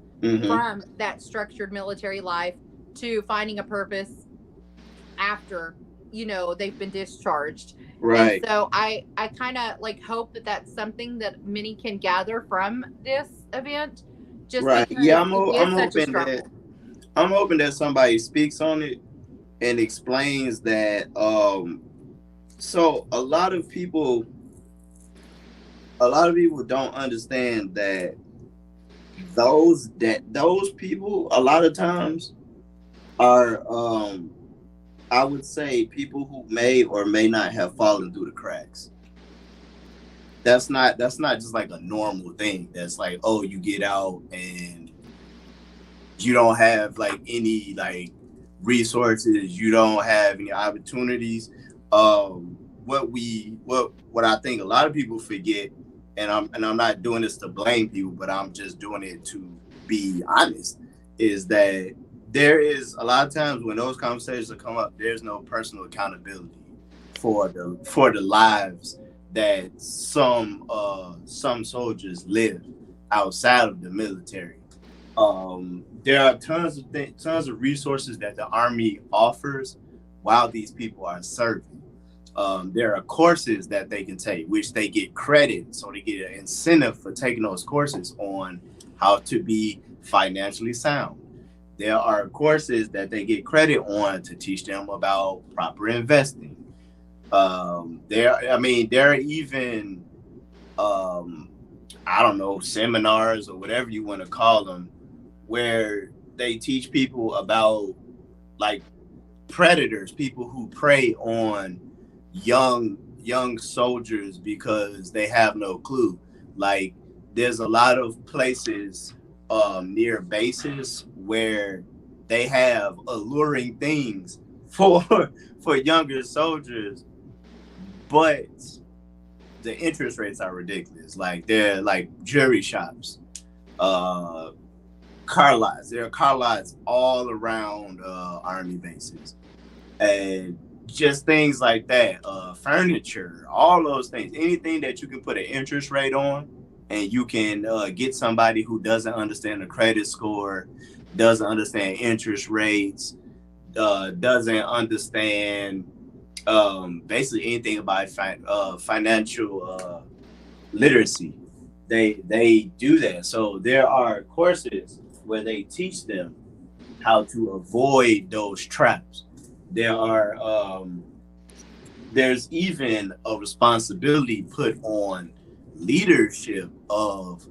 from that structured military life to finding a purpose after, they've been discharged. Right. And so I kind of hope that that's something that many can gather from this event. Just right. Yeah, I'm hoping that somebody speaks on it and explains that. So a lot of people don't understand that those people a lot of times are I would say people who may or may not have fallen through the cracks. That's not just like a normal thing. That's like, oh, you get out and you don't have any resources, you don't have any opportunities. What I think a lot of people forget, and I'm not doing this to blame people, but I'm just doing it to be honest, is that there is a lot of times when those conversations come up, there's no personal accountability for the lives that some soldiers live outside of the military. There are tons of resources that the Army offers while these people are serving. There are courses that they can take, which they get credit, so they get an incentive for taking those courses on how to be financially sound. There are courses that they get credit on to teach them about proper investing. There are even seminars or whatever you want to call them, where they teach people about predators, people who prey on young soldiers because they have no clue. There's a lot of places near bases where they have alluring things for younger soldiers, but the interest rates are ridiculous. They're jewelry shops, car lots. There are car lots all around Army bases, and just things like that. Furniture, all those things. Anything that you can put an interest rate on, and you can get somebody who doesn't understand the credit score, doesn't understand interest rates, doesn't understand basically anything about financial literacy. They do that. So there are courses where they teach them how to avoid those traps. There's even a responsibility put on leadership of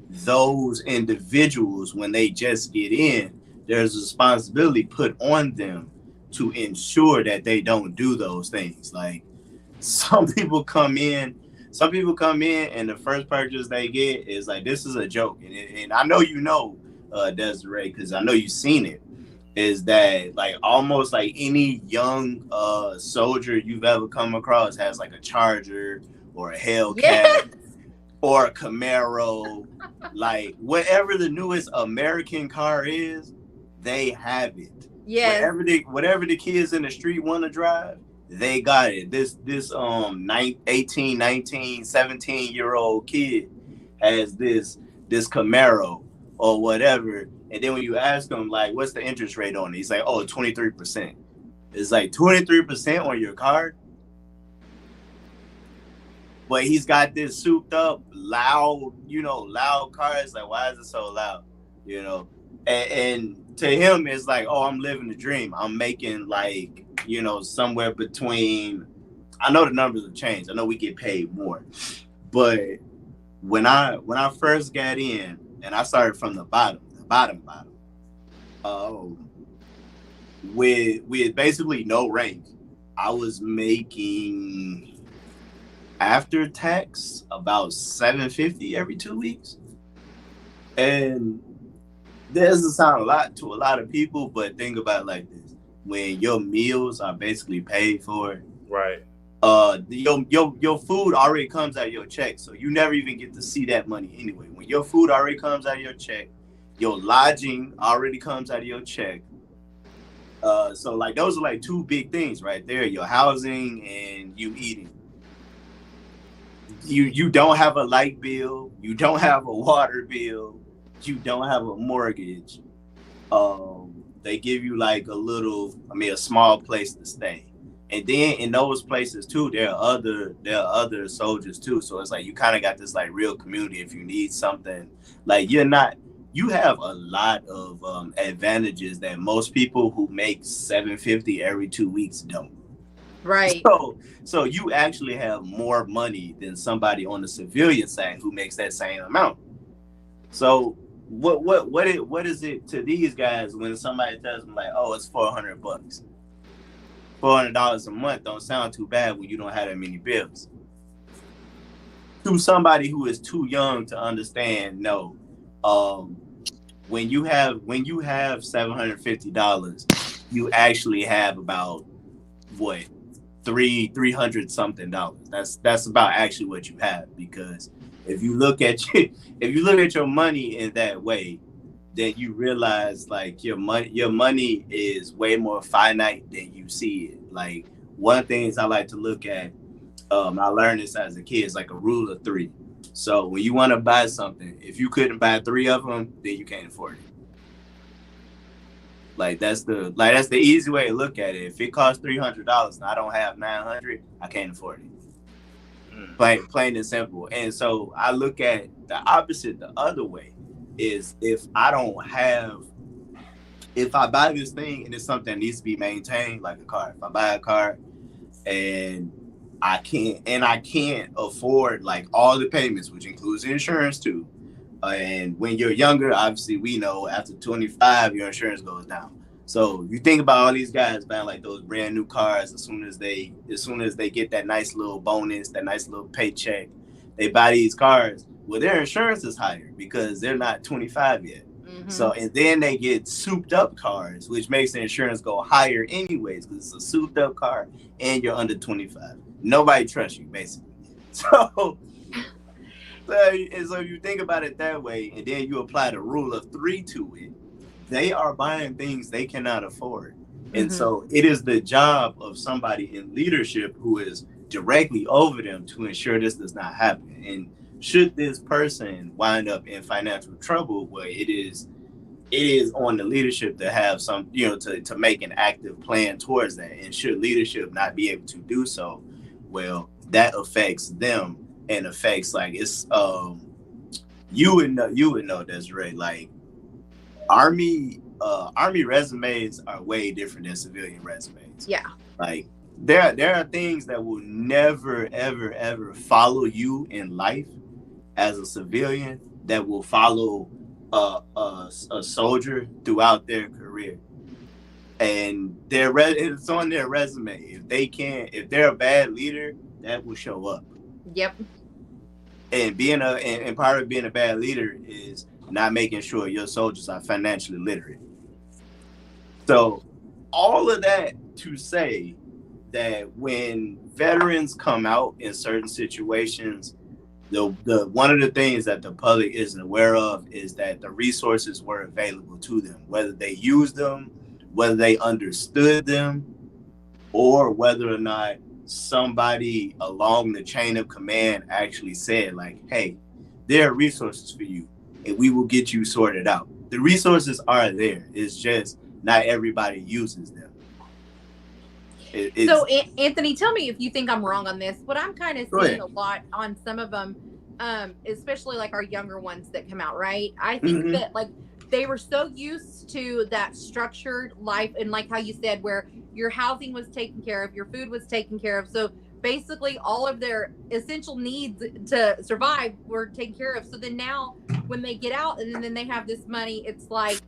those individuals when they just get in. There's a responsibility put on them to ensure that they don't do those things. Some people come in and the first purchase they get is this is a joke, and I know Desiree, because I know you've seen it, is that almost any young soldier you've ever come across has a Charger or a Hellcat or a Camaro, whatever the newest American car is, they have it. Whatever the kids in the street want to drive, they got it. This 18, 19, 17-year-old kid has this Camaro or whatever. And then when you ask him, like, what's the interest rate on it? He's like, oh, 23%. It's like 23% on your card? But he's got this souped up, loud car. It's like, why is it so loud? And to him, it's like, oh, I'm living the dream. I'm making like, somewhere between, I know the numbers have changed. I know we get paid more. But when I first got in, and I started from the bottom, with basically no rank, I was making after tax about $750 every 2 weeks. And that doesn't sound a lot to a lot of people, but think about it like this: when your meals are basically paid for, Right. Your food already comes out of your check, so you never even get to see that money anyway. When your food already comes out of your check, your lodging already comes out of your check. So like those are like two big things right there: your housing and you eating. You don't have a light bill, you don't have a water bill, you don't have a mortgage. They give you like a small place to stay. And then in those places too, there are other soldiers too. So it's like you kind of got this like real community. If you need something, like you have a lot of advantages that most people who make $750 every 2 weeks don't. Right. So you actually have more money than somebody on the civilian side who makes that same amount. So what is it to these guys when somebody tells them like, oh, it's $400? $400 a month don't sound too bad when you don't have that many bills. To somebody who is too young to understand, no. When you have $750, you actually have about what? $300 something. That's about actually what you have, because if you look at your money in that way, then you realize like your money is way more finite than you see it. Like one of the things I like to look at, I learned this as a kid, is like a rule of 3. So when you want to buy something, if you couldn't buy 3 of them, then you can't afford it. Like that's the easy way to look at it. If it costs $300 and I don't have $900, I can't afford it. Plain and simple. And so I look at the opposite the other way. Is if I buy this thing and it's something that needs to be maintained, like a car. If I buy a car and I can't afford like all the payments, which includes insurance too. And when you're younger, obviously we know after 25, your insurance goes down. So you think about all these guys buying like those brand new cars. As soon as they get that nice little bonus, that nice little paycheck, they buy these cars. Well, their insurance is higher because they're not 25 yet. Mm-hmm. So, and then they get souped up cars, which makes the insurance go higher anyways, because it's a souped up car and you're under 25. Nobody trusts you, basically. So if you think about it that way, and then you apply the rule of 3 to it, they are buying things they cannot afford. Mm-hmm. And so it is the job of somebody in leadership who is directly over them to ensure this does not happen. And should this person wind up in financial trouble, well, it is on the leadership to have some, to make an active plan towards that. And should leadership not be able to do so, well, that affects them and affects like it's you would know, Desiree, like army resumes are way different than civilian resumes. Yeah. Like there are things that will never ever follow you in life as a civilian that will follow a soldier throughout their career. And it's on their resume. If they're a bad leader, that will show up. Yep. And part of being a bad leader is not making sure your soldiers are financially literate. So all of that to say that when veterans come out in certain situations, the one of the things that the public isn't aware of is that the resources were available to them, whether they used them, whether they understood them. or whether or not somebody along the chain of command actually said, like, hey, there are resources for you and we will get you sorted out. The resources are there. It's just not everybody uses them. So, Anthony, tell me if you think I'm wrong on this. What I'm kind of seeing a lot on some of them, especially like our younger ones that come out, right? I think that like they were so used to that structured life, and like how you said, where your housing was taken care of, your food was taken care of. So basically all of their essential needs to survive were taken care of. So then now when they get out and then they have this money, it's like,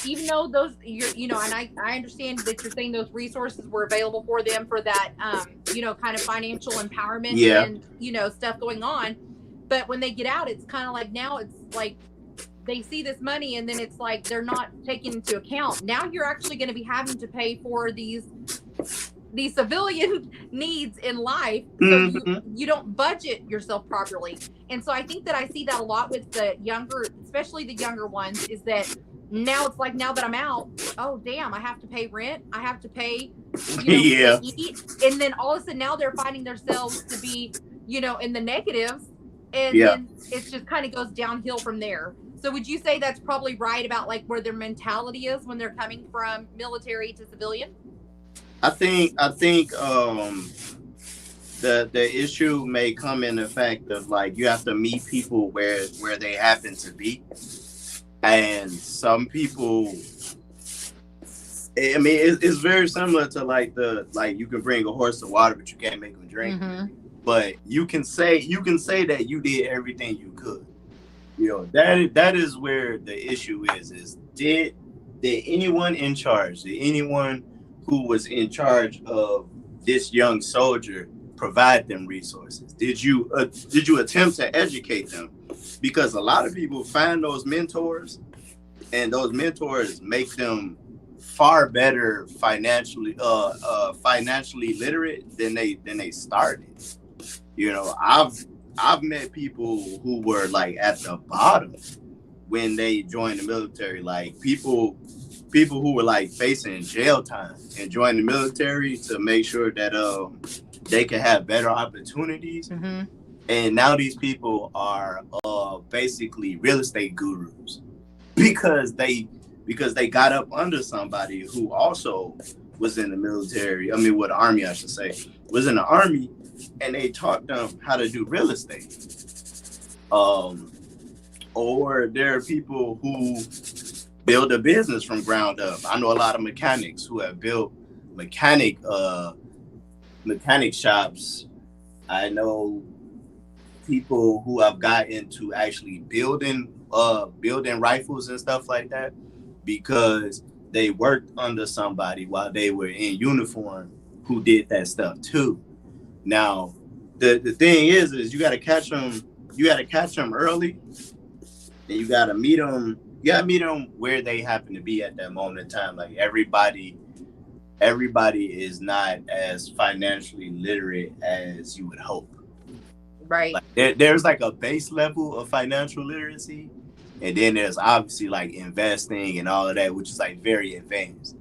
even though those, you know, and I understand that you're saying those resources were available for them for that, you know, kind of financial empowerment and, you know, stuff going on. But when they get out, it's kind of like, now it's like they see this money and then it's like they're not taking into account. Now you're actually going to be having to pay for these civilian needs in life, so you don't budget yourself properly. And so I think that I see that a lot with the younger, especially the younger ones, is that now it's like, now that I'm out, oh damn, I have to pay rent, I have to pay, you know, to eat. And then all of a sudden now they're finding themselves to be, you know, in the negatives, and then it just kind of goes downhill from there. So would you say that's probably right about like where their mentality is when they're coming from military to civilian? I think the issue may come in the fact of like you have to meet people where they happen to be, and some people, I mean, it's very similar to like you can bring a horse to water but you can't make him drink. But you can say that you did everything you could. You know, that is where the issue is did anyone in charge, did anyone who was in charge of this young soldier provide them resources? Did you attempt to educate them? Because a lot of people find those mentors, and those mentors make them far better financially literate than they started. You know, I've met people who were like at the bottom when they joined the military, like people who were like facing jail time and joined the military to make sure that they could have better opportunities. And now these people are basically real estate gurus because they got up under somebody who also was in the military. I mean, the army, I should say, was in the army, and they taught them how to do real estate. Or there are people who build a business from ground up. I know a lot of mechanics who have built mechanic shops. I know people who have got into actually building rifles and stuff like that because they worked under somebody while they were in uniform who did that stuff too. Now, the thing is you got to catch them. You got to catch them early, and you got to meet them. You got to meet them where they happen to be at that moment in time. Like everybody is not as financially literate as you would hope. Right. Like there's like a base level of financial literacy, and then there's obviously like investing and all of that, which is like very advanced.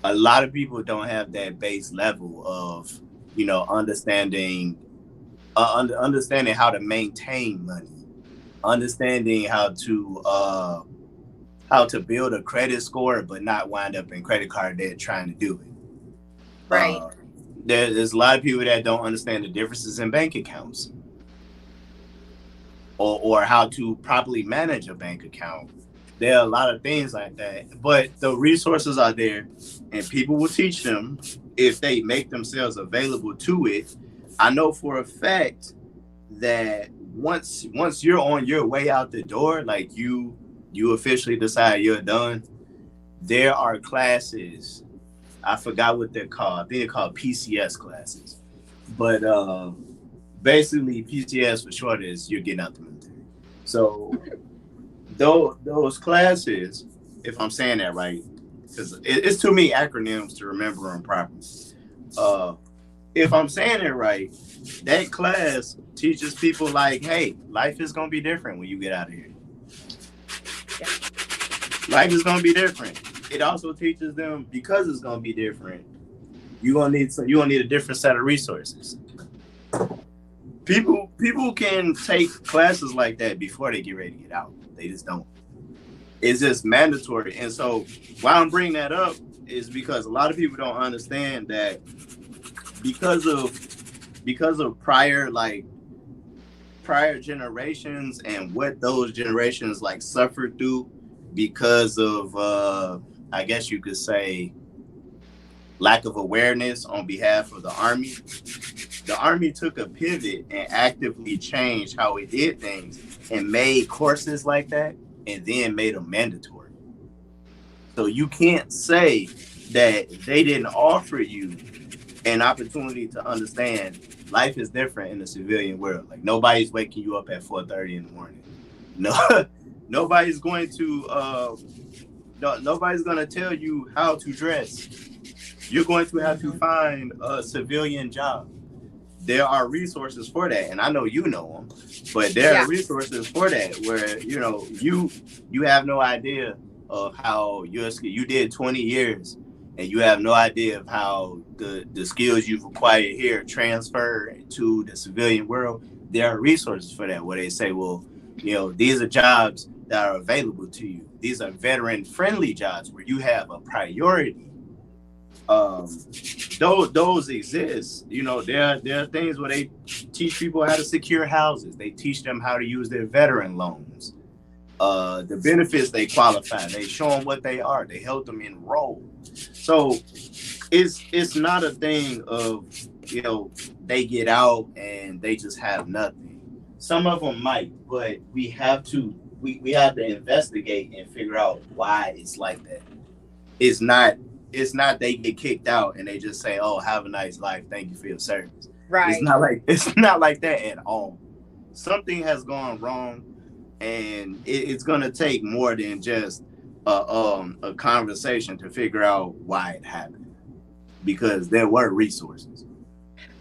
A lot of people don't have that base level of, you know, understanding how to maintain money, understanding how to build a credit score but not wind up in credit card debt trying to do it. Right. There's a lot of people that don't understand the differences in bank accounts or how to properly manage a bank account. There are a lot of things like that, but the resources are there and people will teach them if they make themselves available to it. I know for a fact that once you're on your way out the door, like you officially decide you're done, there are classes. I forgot what they're called. I think they're called PCS classes. But basically PCS for short is you're getting out the military. So those classes, if I'm saying that right, because it's too many acronyms to remember them properly. If I'm saying it right, that class teaches people like, hey, life is going to be different when you get out of here. Life is going to be different. It also teaches them, because it's going to be different, you're gonna need a different set of resources. People can take classes like that before they get ready to get out. They just don't. It's just mandatory. And so why I'm bringing that up is because a lot of people don't understand that because of prior generations and what those generations like suffered through because of I guess you could say lack of awareness on behalf of the Army. The Army took a pivot and actively changed how it did things and made courses like that and then made them mandatory. So you can't say that they didn't offer you an opportunity to understand life is different in the civilian world. Like nobody's waking you up at 4:30 in the morning. No, nobody's going to tell you how to dress. You're going to have to find a civilian job. There are resources for that, and I know you know them, but there are resources for that where you have no idea of how you did 20 years and you have no idea of how the skills you've acquired here transfer to the civilian world. There are resources for that where they say, well, these are jobs that are available to you. These are veteran-friendly jobs where you have a priority. Those exist. There are things where they teach people how to secure houses. They teach them how to use their veteran loans. The benefits they qualify. They show them what they are. They help them enroll. So it's not a thing of they get out and they just have nothing. Some of them might, but we have to investigate and figure out why it's like that. It's not they get kicked out and they just say, "Oh, have a nice life. Thank you for your service." Right. It's not like that at all. Something has gone wrong, and it's gonna take more than just a conversation to figure out why it happened, because there were resources.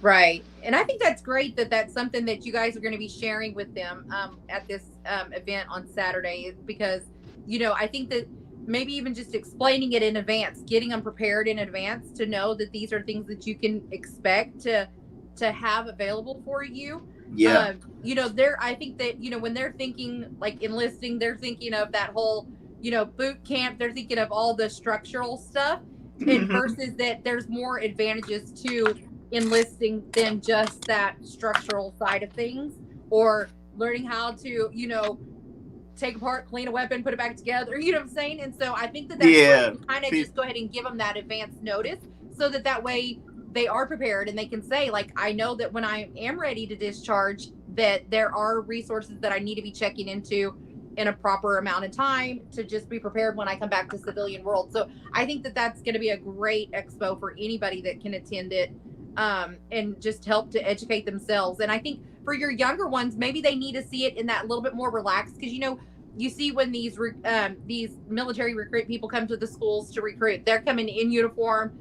Right. And I think that's great that that's something that you guys are going to be sharing with them at this event on Saturday, because, I think that maybe even just explaining it in advance, getting them prepared in advance to know that these are things that you can expect to have available for you. Yeah. I think that, when they're thinking like enlisting, they're thinking of that whole, boot camp, they're thinking of all the structural stuff, and versus that there's more advantages to enlisting than just that structural side of things, or learning how to take apart, clean a weapon, put it back together, you know what I'm saying? And so I think that's kind of just go ahead and give them that advance notice so that way they are prepared and they can say, like, I know that when I am ready to discharge, that there are resources that I need to be checking into in a proper amount of time to just be prepared when I come back to civilian world. So I think that that's going to be a great expo for anybody that can attend it. And just help to educate themselves. And I think for your younger ones, maybe they need to see it in that little bit more relaxed, because you see when these military recruit people come to the schools to recruit, they're coming in uniform,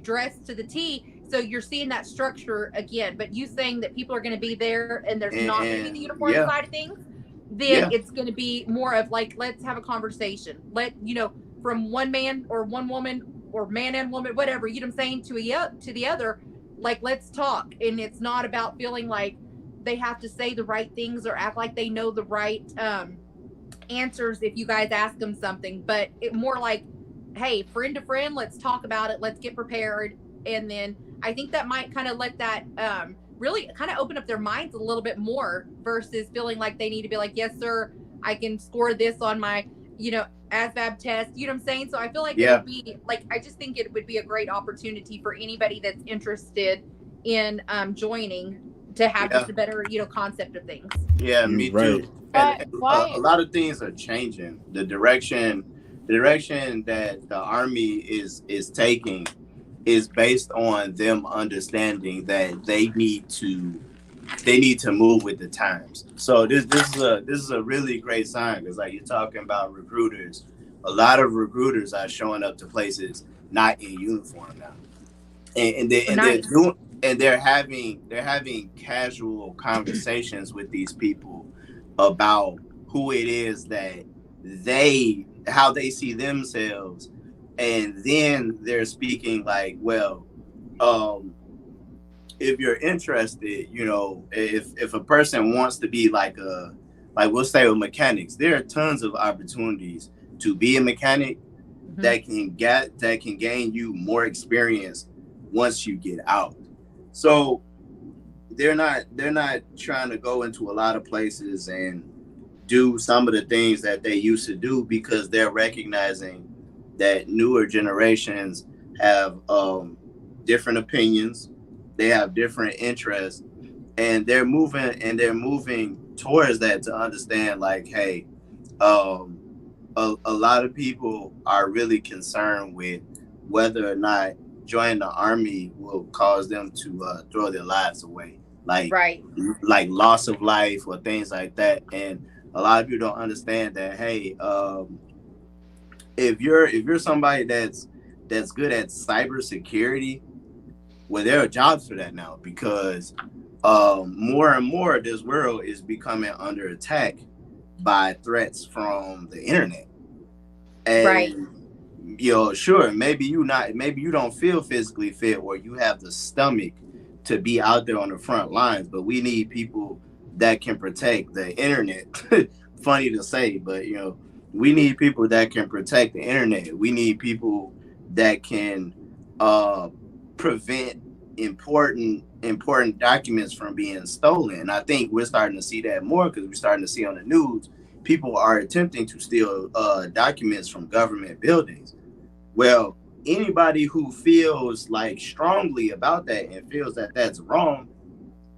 dressed to the T. So you're seeing that structure again. But you saying that people are going to be there and there's not going to be the uniform side of things, then it's going to be more of like, let's have a conversation. From one man or one woman, or man and woman, whatever, you know what I'm saying, to the other, like, let's talk. And it's not about feeling like they have to say the right things or act like they know the right answers if you guys ask them something, but it more like, hey, friend to friend, let's talk about it, let's get prepared. And then I think that might kind of let that really kind of open up their minds a little bit more, versus feeling like they need to be like, yes sir, I can score this on my ASVAB test, you know what I'm saying? So I feel like it would be like, I just think it would be a great opportunity for anybody that's interested in joining to have just a better concept of things. Yeah, me too. And a lot of things are changing. The direction that the Army is taking is based on them understanding that they need to move with the times. So this is a really great sign, because like you're talking about recruiters, a lot of recruiters are showing up to places not in uniform now, and they're having casual conversations with these people about who it is that how they see themselves, and then they're speaking like, well, um, if you're interested, you know, if a person wants to be like we'll say with mechanics, there are tons of opportunities to be a mechanic that can gain you more experience once you get out. So they're not trying to go into a lot of places and do some of the things that they used to do, because they're recognizing that newer generations have different opinions, they have different interests, and they're moving towards that, to understand like, hey, a lot of people are really concerned with whether or not joining the army will cause them to throw their lives away, like loss of life or things like that. And a lot of people don't understand that, hey, if you're somebody that's good at cybersecurity, well, there are jobs for that now, because more and more of this world is becoming under attack by threats from the internet. And you know, sure, maybe you don't feel physically fit, or you have the stomach to be out there on the front lines, but we need people that can protect the internet. Funny to say, but you know, we need people that can protect the internet. We need people that can prevent important documents from being stolen. And I think we're starting to see that more, because we're starting to see on the news people are attempting to steal documents from government buildings. Well, anybody who feels like strongly about that and feels that that's wrong,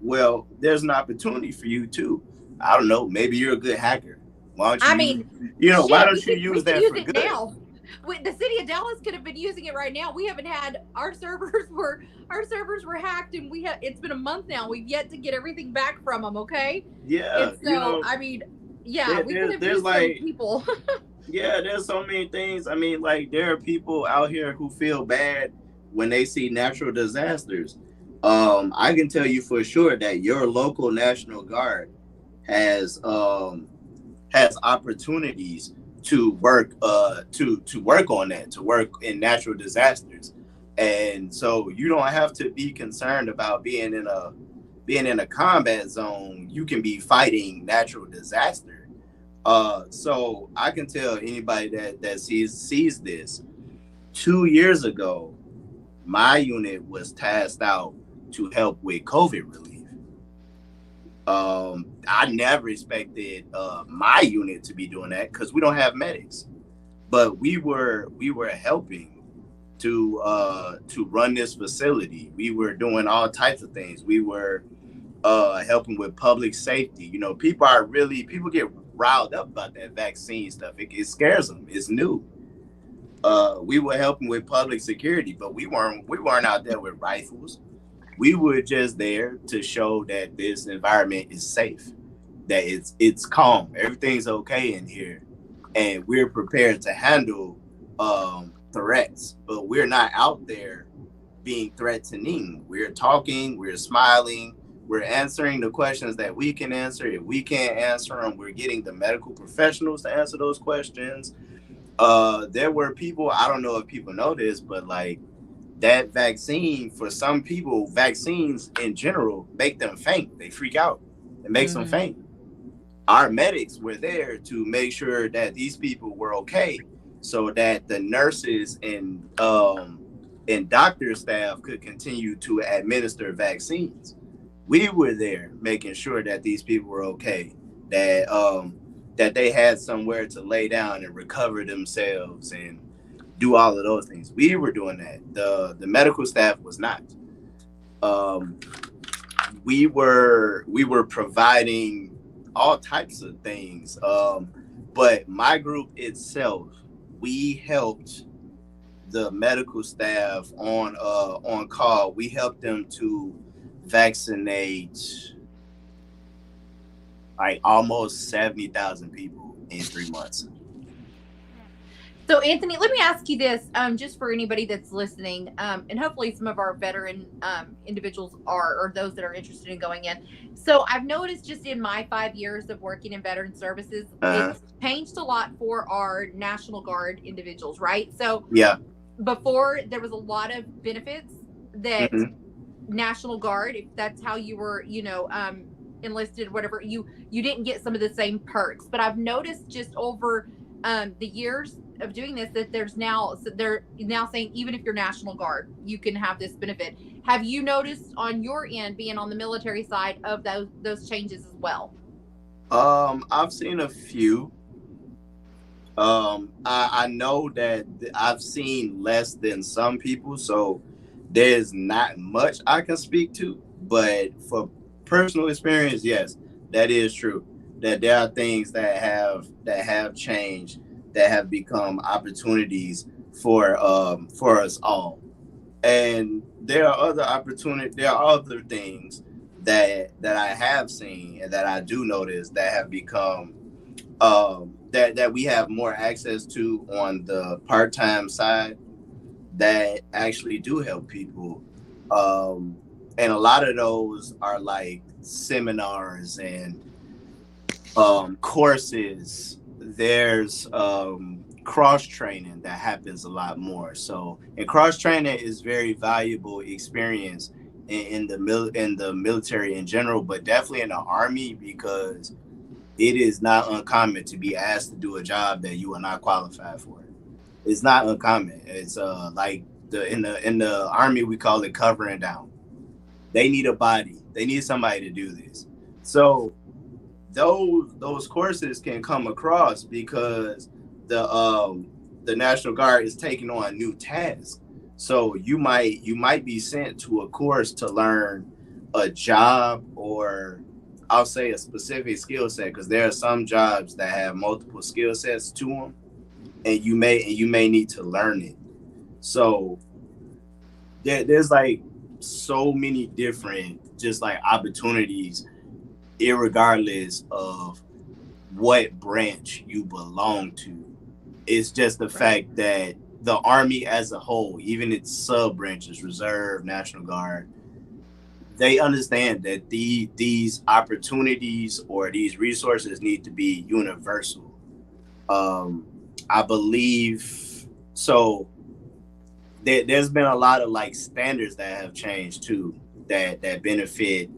well, there's an opportunity for you too. I don't know, maybe you're a good hacker. Why don't you, why don't you use that for good? Now. The city of Dallas could have been using it right now. We haven't had our servers were hacked, and it's been a month now. We've yet to get everything back from them. Okay. Yeah. And so I mean, yeah, we could have used like people. Yeah, there's so many things. I mean, like, there are people out here who feel bad when they see natural disasters. I can tell you for sure that your local National Guard has opportunities to work to work on that, to work in natural disasters. And so you don't have to be concerned about being in a combat zone. You can be fighting natural disaster. So I can tell anybody that sees this, 2 years ago, my unit was tasked out to help with COVID relief. I never expected my unit to be doing that, because we don't have medics, but we were helping to run this facility. We were doing all types of things. We were helping with public safety. You know, people get riled up about that vaccine stuff. It scares them. It's new. We were helping with public security, but we weren't out there with rifles. We were just there to show that this environment is safe, that it's calm, everything's okay in here, and we're prepared to handle threats. But we're not out there being threatening. We're talking, we're smiling, we're answering the questions that we can answer. If we can't answer them, we're getting the medical professionals to answer those questions. There were people, I don't know if people know this, but like, that vaccine, for some people, vaccines in general make them faint. They freak out. It makes them faint. Our medics were there to make sure that these people were okay, so that the nurses and doctor staff could continue to administer vaccines. We were there making sure that these people were okay, that they had somewhere to lay down and recover themselves and do all of those things. We were doing that. The medical staff was not. We were providing all types of things. But my group itself, we helped the medical staff on call. We helped them to vaccinate like almost 70,000 people in 3 months. So, Anthony, let me ask you this, just for anybody that's listening, and hopefully some of our veteran individuals or those that are interested in going in. So I've noticed just in my 5 years of working in veteran services, it's changed a lot for our National Guard individuals, right? So yeah, before there was a lot of benefits that Mhm. National Guard, if that's how you were, enlisted, whatever, you didn't get some of the same perks. But I've noticed just over the years of doing this that they're now saying even if you're National Guard, you can have this benefit. Have you noticed on your end, being on the military side, of those changes as well? I've seen a few. I know that I've seen less than some people, so there's not much I can speak to. But for personal experience, yes, that is true. That there are things that have changed, that have become opportunities for us all. And there are other things that I have seen and that I do notice that have become that we have more access to on the part-time side that actually do help people. And a lot of those are like seminars and courses. There's cross training that happens a lot more. So, and cross training is very valuable experience in the military in general, but definitely in the Army, because it is not uncommon to be asked to do a job that you are not qualified for. It's not uncommon. It's like in the Army we call it covering down. They need a body. They need somebody to do this. So those courses can come across because the National Guard is taking on new tasks. So you might be sent to a course to learn a job, or I'll say a specific skill set, because there are some jobs that have multiple skill sets to them, and you may need to learn it. So there's like so many different just like opportunities, irregardless of what branch you belong to. It's just the fact that the Army as a whole, even its sub branches, Reserve, National Guard, they understand that these opportunities or these resources need to be universal. I believe so. There's been a lot of like standards that have changed too, that benefit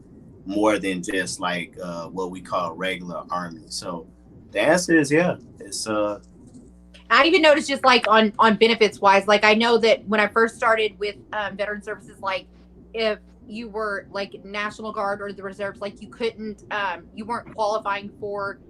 more than just like what we call regular Army. So the answer is yeah. It's I even noticed just like on benefits wise, like I know that when I first started with veteran services, like if you were like National Guard or the reserves, like you couldn't, you weren't qualifying for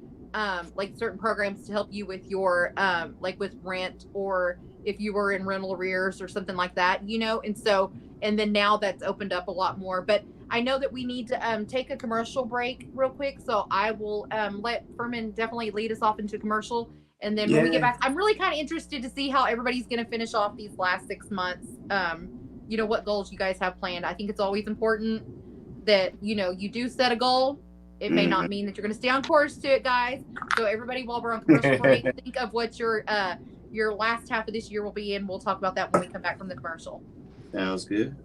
like certain programs to help you with your like with rent, or if you were in rental arrears or something like that, and then now that's opened up a lot more. But I know that we need to take a commercial break real quick, so I will let Furman definitely lead us off into commercial. And then when we get back, I'm really kind of interested to see how everybody's going to finish off these last 6 months. What goals you guys have planned. I think it's always important that, you do set a goal. It may not mean that you're going to stay on course to it, guys. So everybody, while we're on commercial break, think of what your last half of this year will be in. We'll talk about that when we come back from the commercial. Sounds good.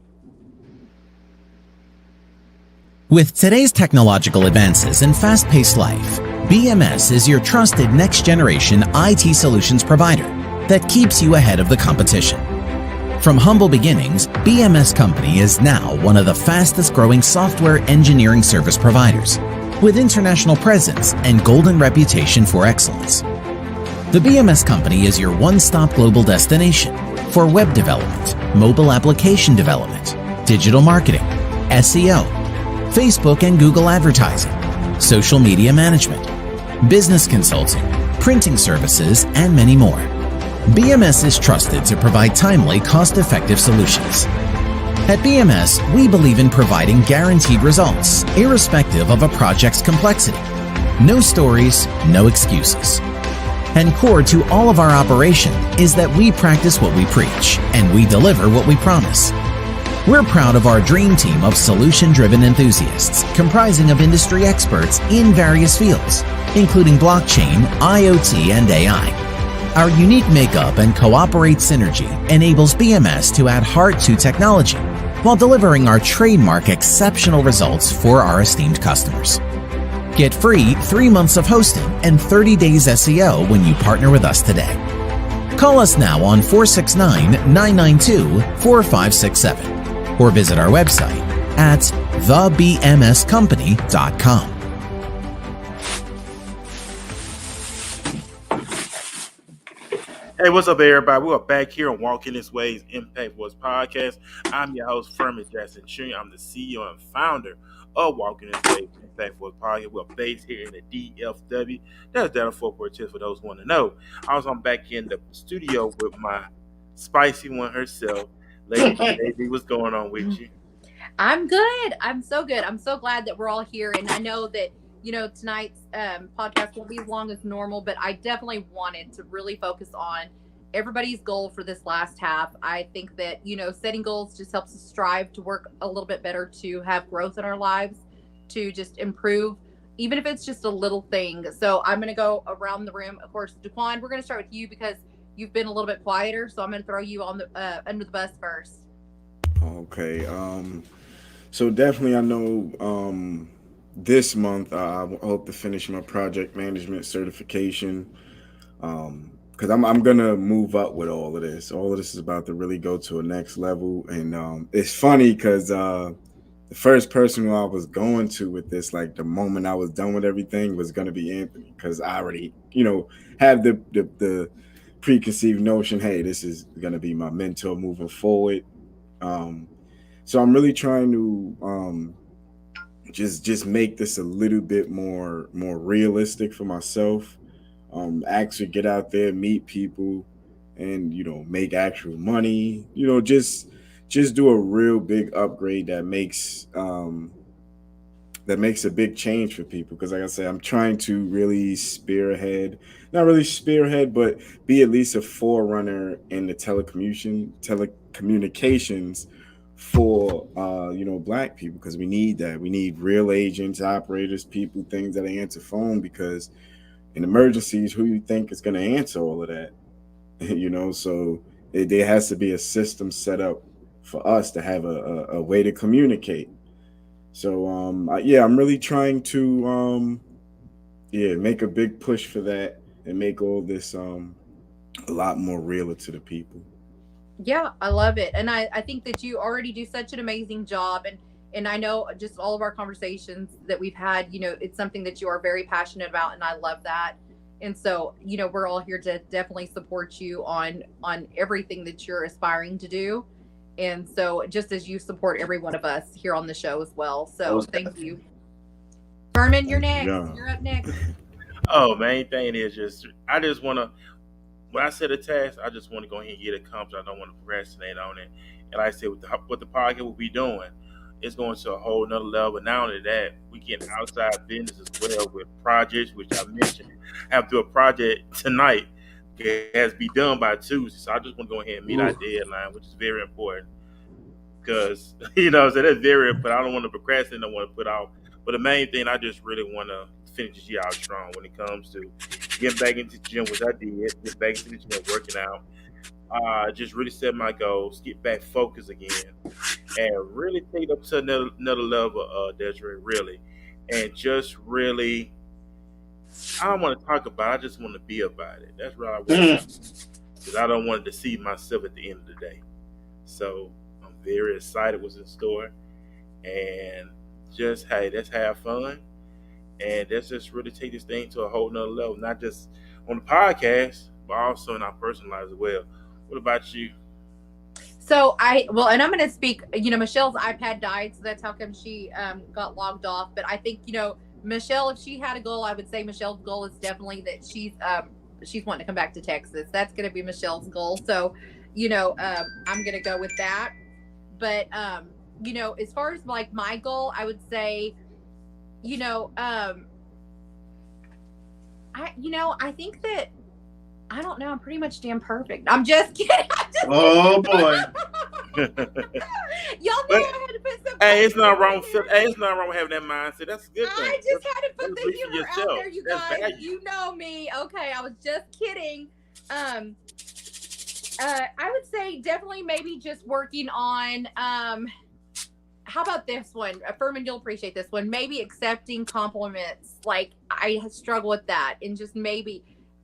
With today's technological advances and fast-paced life, BMS is your trusted next-generation IT solutions provider that keeps you ahead of the competition. From humble beginnings, BMS Company is now one of the fastest-growing software engineering service providers, with international presence and golden reputation for excellence. The BMS Company is your one-stop global destination for web development, mobile application development, digital marketing, SEO, Facebook and Google advertising, social media management, business consulting, printing services, and many more. BMS is trusted to provide timely, cost-effective solutions. At BMS, we believe in providing guaranteed results, irrespective of a project's complexity. No stories, no excuses. And core to all of our operation is that we practice what we preach, and we deliver what we promise. We're proud of our dream team of solution-driven enthusiasts comprising of industry experts in various fields, including blockchain, IoT, and AI. Our unique makeup and cooperate synergy enables BMS to add heart to technology while delivering our trademark exceptional results for our esteemed customers. Get free 3 months of hosting and 30 days SEO when you partner with us today. Call us now on 469-992-4567. or visit our website at thebmscompany.com. Hey, what's up, everybody? We are back here on Walking This Way's Impact Voice podcast. I'm your host, Furman Jackson Jr. I'm the CEO and founder of Walking This Way's Impact Voice podcast. We're based here in the DFW. That's Data Fort Worth for those who want to know. Also, I'm back in the studio with my spicy one herself, Lady Davey. What's going on with you? I'm good. I'm so good. I'm so glad that we're all here. And I know that, tonight's podcast won't be as long as normal, but I definitely wanted to really focus on everybody's goal for this last half. I think that, setting goals just helps us strive to work a little bit better, to have growth in our lives, to just improve, even if it's just a little thing. So I'm going to go around the room. Of course, Daquan, we're going to start with you because you've been a little bit quieter. So I'm going to throw you on the under the bus first. Okay. So definitely, I know this month I hope to finish my project management certification. Because I'm gonna move up with all of this. All of this is about to really go to a next level, and it's funny because the first person who I was going to with this, like the moment I was done with everything, was gonna be Anthony, because I already, have the preconceived notion, hey, this is gonna be my mentor moving forward. So I'm really trying to just make this a little bit more realistic for myself. Actually get out there, meet people, and make actual money. Just do a real big upgrade that makes a big change for people. Because like I said, I'm trying to really not really spearhead, but be at least a forerunner in the telecommunications for Black people, because we need that. We need real agents, operators, people, things that answer phone, because in emergencies, who you think is going to answer all of that? So there has to be a system set up for us to have a way to communicate. So I'm really trying to make a big push for that and make all this a lot more realer to the people. Yeah, I love it. And I think that you already do such an amazing job. And I know just all of our conversations that we've had, it's something that you are very passionate about. And I love that. And so, we're all here to definitely support you on everything that you're aspiring to do. And so just as you support every one of us here on the show as well. So thank you. Furman, you're next. Yeah. You're up next. Oh, main thing is I just want to, when I set a task, I just want to go ahead and get it accomplished. I don't want to procrastinate on it. And like I said, what the podcast will be doing, it's going to a whole nother level. Not only that, we get outside business as well with projects, which I mentioned. I have to do a project tonight. It has to be done by Tuesday. So I just want to go ahead and meet our deadline, which is very important. Because, so that's very important. I don't want to procrastinate. I don't want to put off. But the main thing, I just really want to finish this year out strong when it comes to getting back into the gym, which I did. Get back into the gym, working out. Just really set my goals, get back focused again, and really take it up to another level, Desiree, really. And just really, I don't want to talk about it, I just want to be about it. That's what I want. Because I don't want to deceive myself at the end of the day. So I'm very excited what's in store. And just, hey, let's have fun. And let's just really take this thing to a whole nother level, not just on the podcast, but also in our personal lives as well. What about you? So and I'm going to speak, Michelle's iPad died, so that's how come she got logged off. But I think, Michelle, if she had a goal, I would say Michelle's goal is definitely that she's wanting to come back to Texas. That's going to be Michelle's goal. So, I'm going to go with that. But, as far as like my goal, I would say, I think that, I don't know, I'm pretty much damn perfect. I'm just kidding. Oh boy. Y'all know I had to put some. Hey, it's not wrong. It's not wrong with having that mindset. That's a good thing. I just had to put That's the reaching humor out yourself. there, you That's guys. value. You know me. Okay, I was just kidding. I would say definitely maybe just working on how about this one? Furman, you'll appreciate this one. Maybe accepting compliments. Like I struggle with that, and just maybe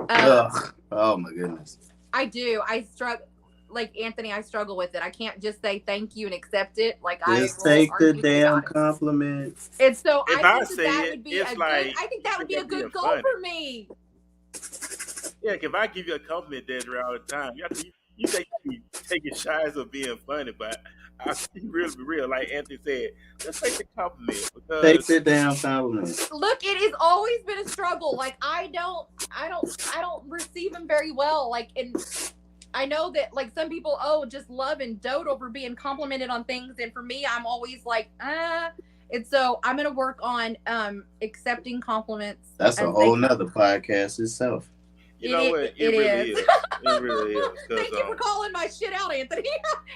Oh my goodness. I do. I struggle. like Anthony, I struggle with it. I can't just say thank you and accept it. Like I Just will take the argue damn about it. compliment. And so If I I think say that it, would be it's a like- good. I think that would be a it's being good goal funny. for me. Yeah, if I give you a compliment, Desiree, all the time, you think you be taking shots of being funny, but I be real. Like Anthony said, just take the compliment because Take the damn compliment. Look, it has always been a struggle. Like I don't receive them very well. Like, and I know that like some people just love and dote over being complimented on things, and for me, I'm always like And so I'm gonna work on accepting compliments. That's a as whole they- nother podcast itself. you know what? It it really is. is. It really is. 'Cause, Thank you for calling my shit out, Anthony.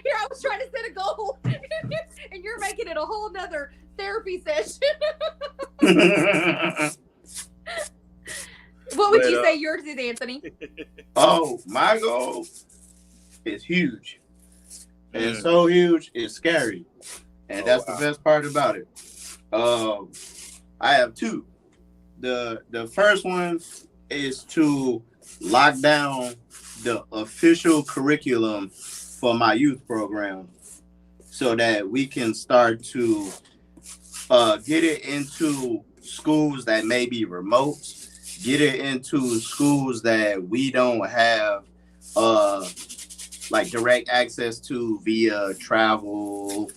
Here I was trying to set a goal, and you're making it a whole nother therapy session. What would But, you say yours is, Anthony? Oh, my goal is huge. It's Mm. so huge, it's scary. And Oh, that's wow. the best part about it. I have two. The first one is to lock down the official curriculum for my youth program so that we can start to get it into schools that may be remote, get it into schools that we don't have like direct access to via travel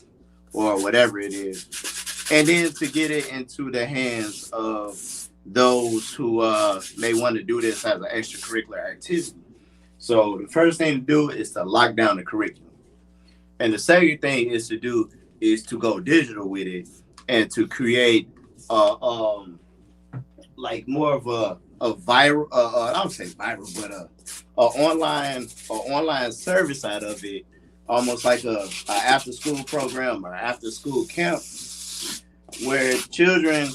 or whatever it is, and then to get it into the hands of those who may want to do this as an extracurricular activity. So the first thing to do is to lock down the curriculum, and the second thing is to go digital with it and to create like more of a viral I don't say viral, but online service out of it, almost like a after school program or after school camp where children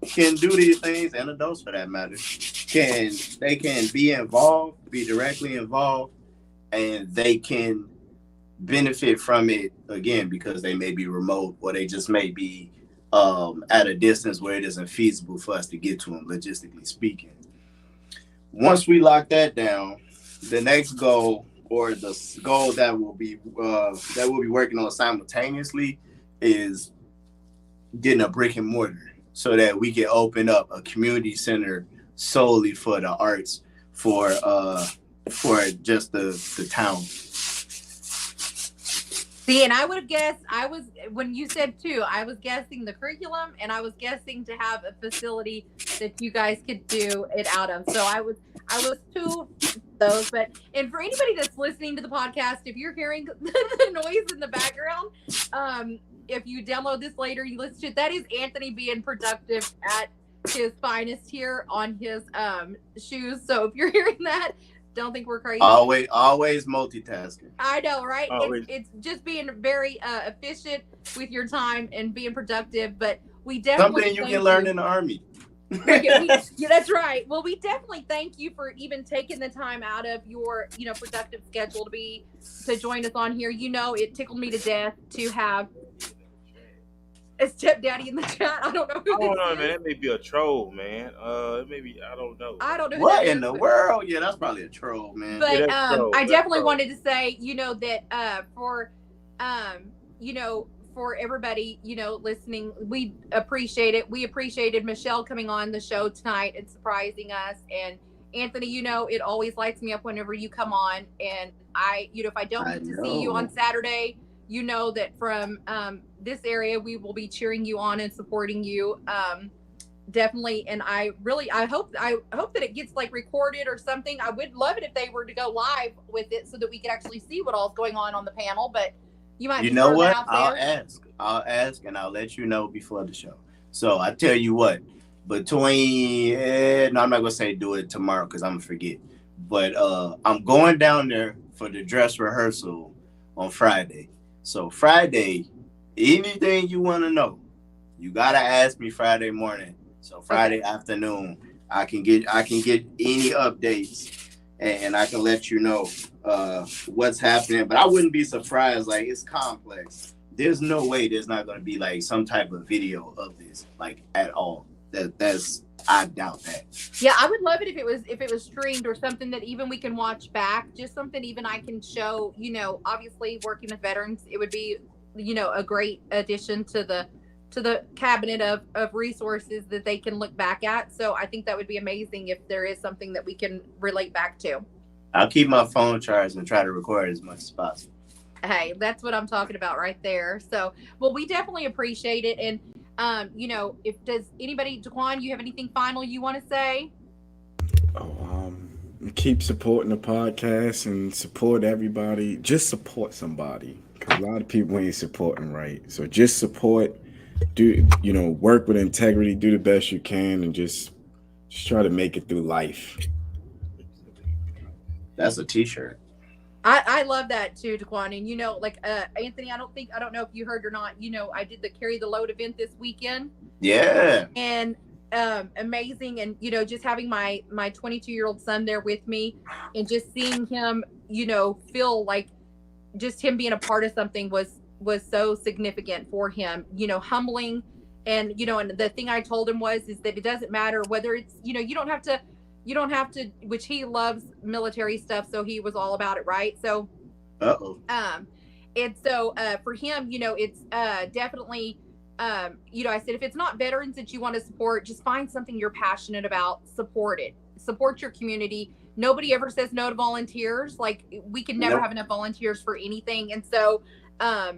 can do these things, and adults for that matter, can be involved, be directly involved, and they can benefit from it again because they may be remote or they just may be at a distance where it isn't feasible for us to get to them, logistically speaking. Once we lock that down, the next goal, or the goal that we'll be working on simultaneously, is getting a brick and mortar so that we can open up a community center solely for the arts for just the town. See, and I would have guessed, when you said two, I was guessing the curriculum, and I was guessing to have a facility that you guys could do it out of. So I was two of those. But, and for anybody that's listening to the podcast, if you're hearing the noise in the background, if you download this later, you listen to it, that is Anthony being productive at his finest here on his shoes. So if you're hearing that, don't think we're crazy. Always multitasking. I know, right? Always. It's just being very efficient with your time and being productive. But we definitely Something you thank can learn in the Army. yeah, that's right. Well, we definitely thank you for even taking the time out of your, productive schedule to join us on here. It tickled me to death to have a stepdaddy in the chat. I don't know who I don't know, this man. is. That may be a troll, man. Maybe I don't know. I don't know who What that in is, the but- world? Yeah, that's probably a troll, man. But Yeah, that's troll. I That's definitely troll. wanted to say, that for everybody, listening, we appreciate it. We appreciated Michelle coming on the show tonight and surprising us. And Anthony, it always lights me up whenever you come on. And if I don't get to see you on Saturday, that from this area, we will be cheering you on and supporting you. Definitely. And I hope that it gets like recorded or something. I would love it if they were to go live with it so that we could actually see what all's going on the panel, but you might You be know throwing what? it out there. I'll ask and I'll let you know before the show. So I tell you what, between no, I'm not gonna say do it tomorrow because I'm gonna forget. But I'm going down there for the dress rehearsal on Friday. So Friday, anything you want to know, you gotta ask me Friday morning. So Friday afternoon, I can get any updates and I can let you know what's happening. But I wouldn't be surprised. Like, it's complex. There's no way there's not going to be like some type of video of this, like, at all. I doubt that. Yeah, I would love it if it was streamed or something that even we can watch back. Just something even I can show. Obviously working with veterans, it would be a great addition to the cabinet of resources that they can look back at. So I think that would be amazing if there is something that we can relate back to. I'll keep my phone charged and try to record as much as possible. Hey, that's what I'm talking about right there. So, well, we definitely appreciate it. And, if does anybody, Jaquan, you have anything final you want to say? Keep supporting the podcast and support everybody. Just support somebody, because a lot of people ain't supporting right. So just support, work with integrity, do the best you can, and just try to make it through life. That's a t-shirt. I love that too, Daquan. And Anthony, I don't know if you heard or not, I did the Carry the Load event this weekend. Yeah. And amazing. And, just having my 22-year-old son there with me and just seeing him, feel like just him being a part of something was so significant for him, humbling. And, and the thing I told him is that it doesn't matter whether it's, you don't have to, which he loves military stuff. So he was all about it. Right. So, and so, for him, it's, definitely, I said, if it's not veterans that you want to support, just find something you're passionate about, support your community. Nobody ever says no to volunteers. Like, we can never have enough volunteers for anything. And so, I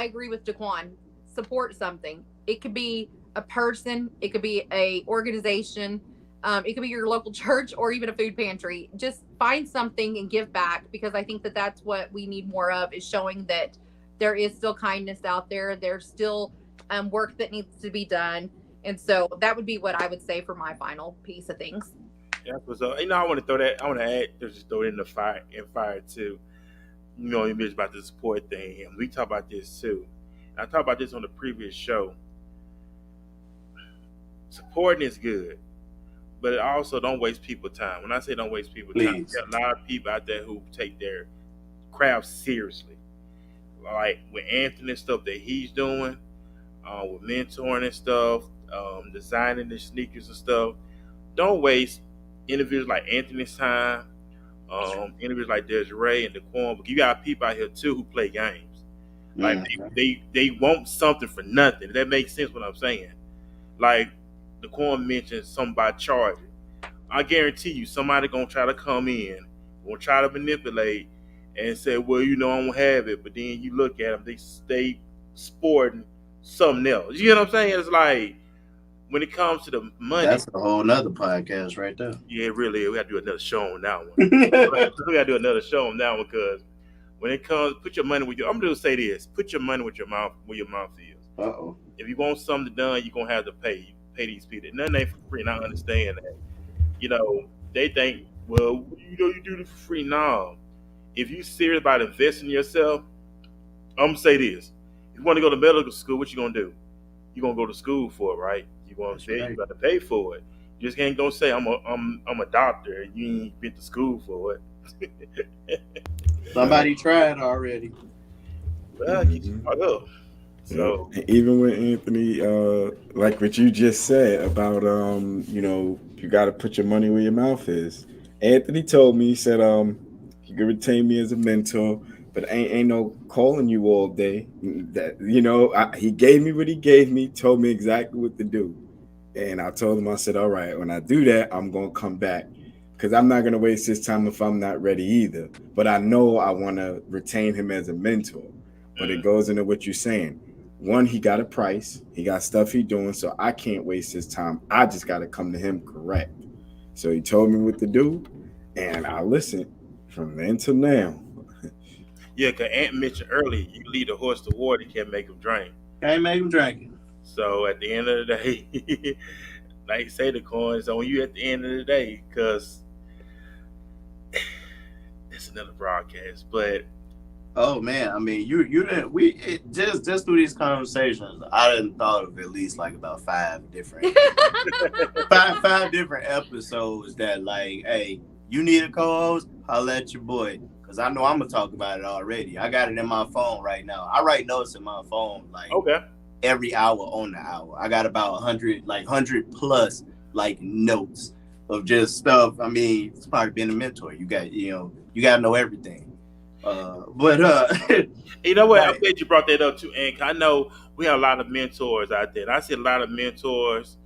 agree with Daquan, support something. It could be a person, it could be a organization, it could be your local church or even a food pantry. Just find something and give back, because I think that that's what we need more of, is showing that there is still kindness out there. There's still work that needs to be done. And so that would be what I would say for my final piece of things. Yeah, so I want to add, just throw it in the fire too. You mentioned about the support thing, and we talk about this too. I talked about this on the previous show. Supporting is good, but also don't waste people's time. When I say don't waste people's time, there are a lot of people out there who take their craft seriously. Like with Anthony and stuff that he's doing, with mentoring and stuff, designing the sneakers and stuff. Don't waste individuals like Anthony's time, individuals like Desiree and Daquan. But you got people out here too who play games. Like they want something for nothing. That makes sense what I'm saying. Like Daquan mentioned something about charging. I guarantee you somebody gonna try to come in, gonna try to manipulate and say, well, I don't have it. But then you look at them, they stay sporting something else. You know what I'm saying? It's like, when it comes to the money, that's a whole nother podcast right there. Yeah, it really is. We have to do another show on that one. We got to do another show on that one, because when it comes, put your money with I'm gonna say this: put your money with your mouth, where your mouth is. If you want something done, you're gonna have to pay these people. Nothing ain't for free, and I understand that. They think, well, you do this for free. No, if you serious about investing in yourself, I'm gonna say this: if you want to go to medical school, what you gonna do? You're gonna go to school for it, right? You got to pay for it. You just can't go say I'm a doctor and you ain't been to school for it. Somebody tried already. Well, up. So even with Anthony, like what you just said about you got to put your money where your mouth is. Anthony told me, he said you can retain me as a mentor, but ain't no calling you all day. That he gave me what he gave me, told me exactly what to do. And I told him, I said, all right, when I do that, I'm going to come back, because I'm not going to waste his time if I'm not ready either. But I know I want to retain him as a mentor. But it goes into what you're saying. One, he got a price. He got stuff he's doing, so I can't waste his time. I just got to come to him correct. So he told me what to do, and I listened from then till now. Yeah, because Ant mentioned earlier, you lead a horse to water, you can't make him drink. Can't make him drink it. So at the end of the day, like you say, the coin's on you at the end of the day, because it's another broadcast. But oh man, I mean, you didn't. Just through these conversations, I didn't thought of at least like about five different five different episodes that, like, hey, you need a co-host? Holla at your boy. Cause I know I'm gonna talk about it already. I got it in my phone right now. I write notes in my phone, like, okay. every hour on the hour. I got about 100 plus like notes of just stuff. I mean, it's part of being a mentor. You got to know everything. You know what? Right. I'm glad you brought that up too, and I know we have a lot of mentors out there. And I see a lot of mentors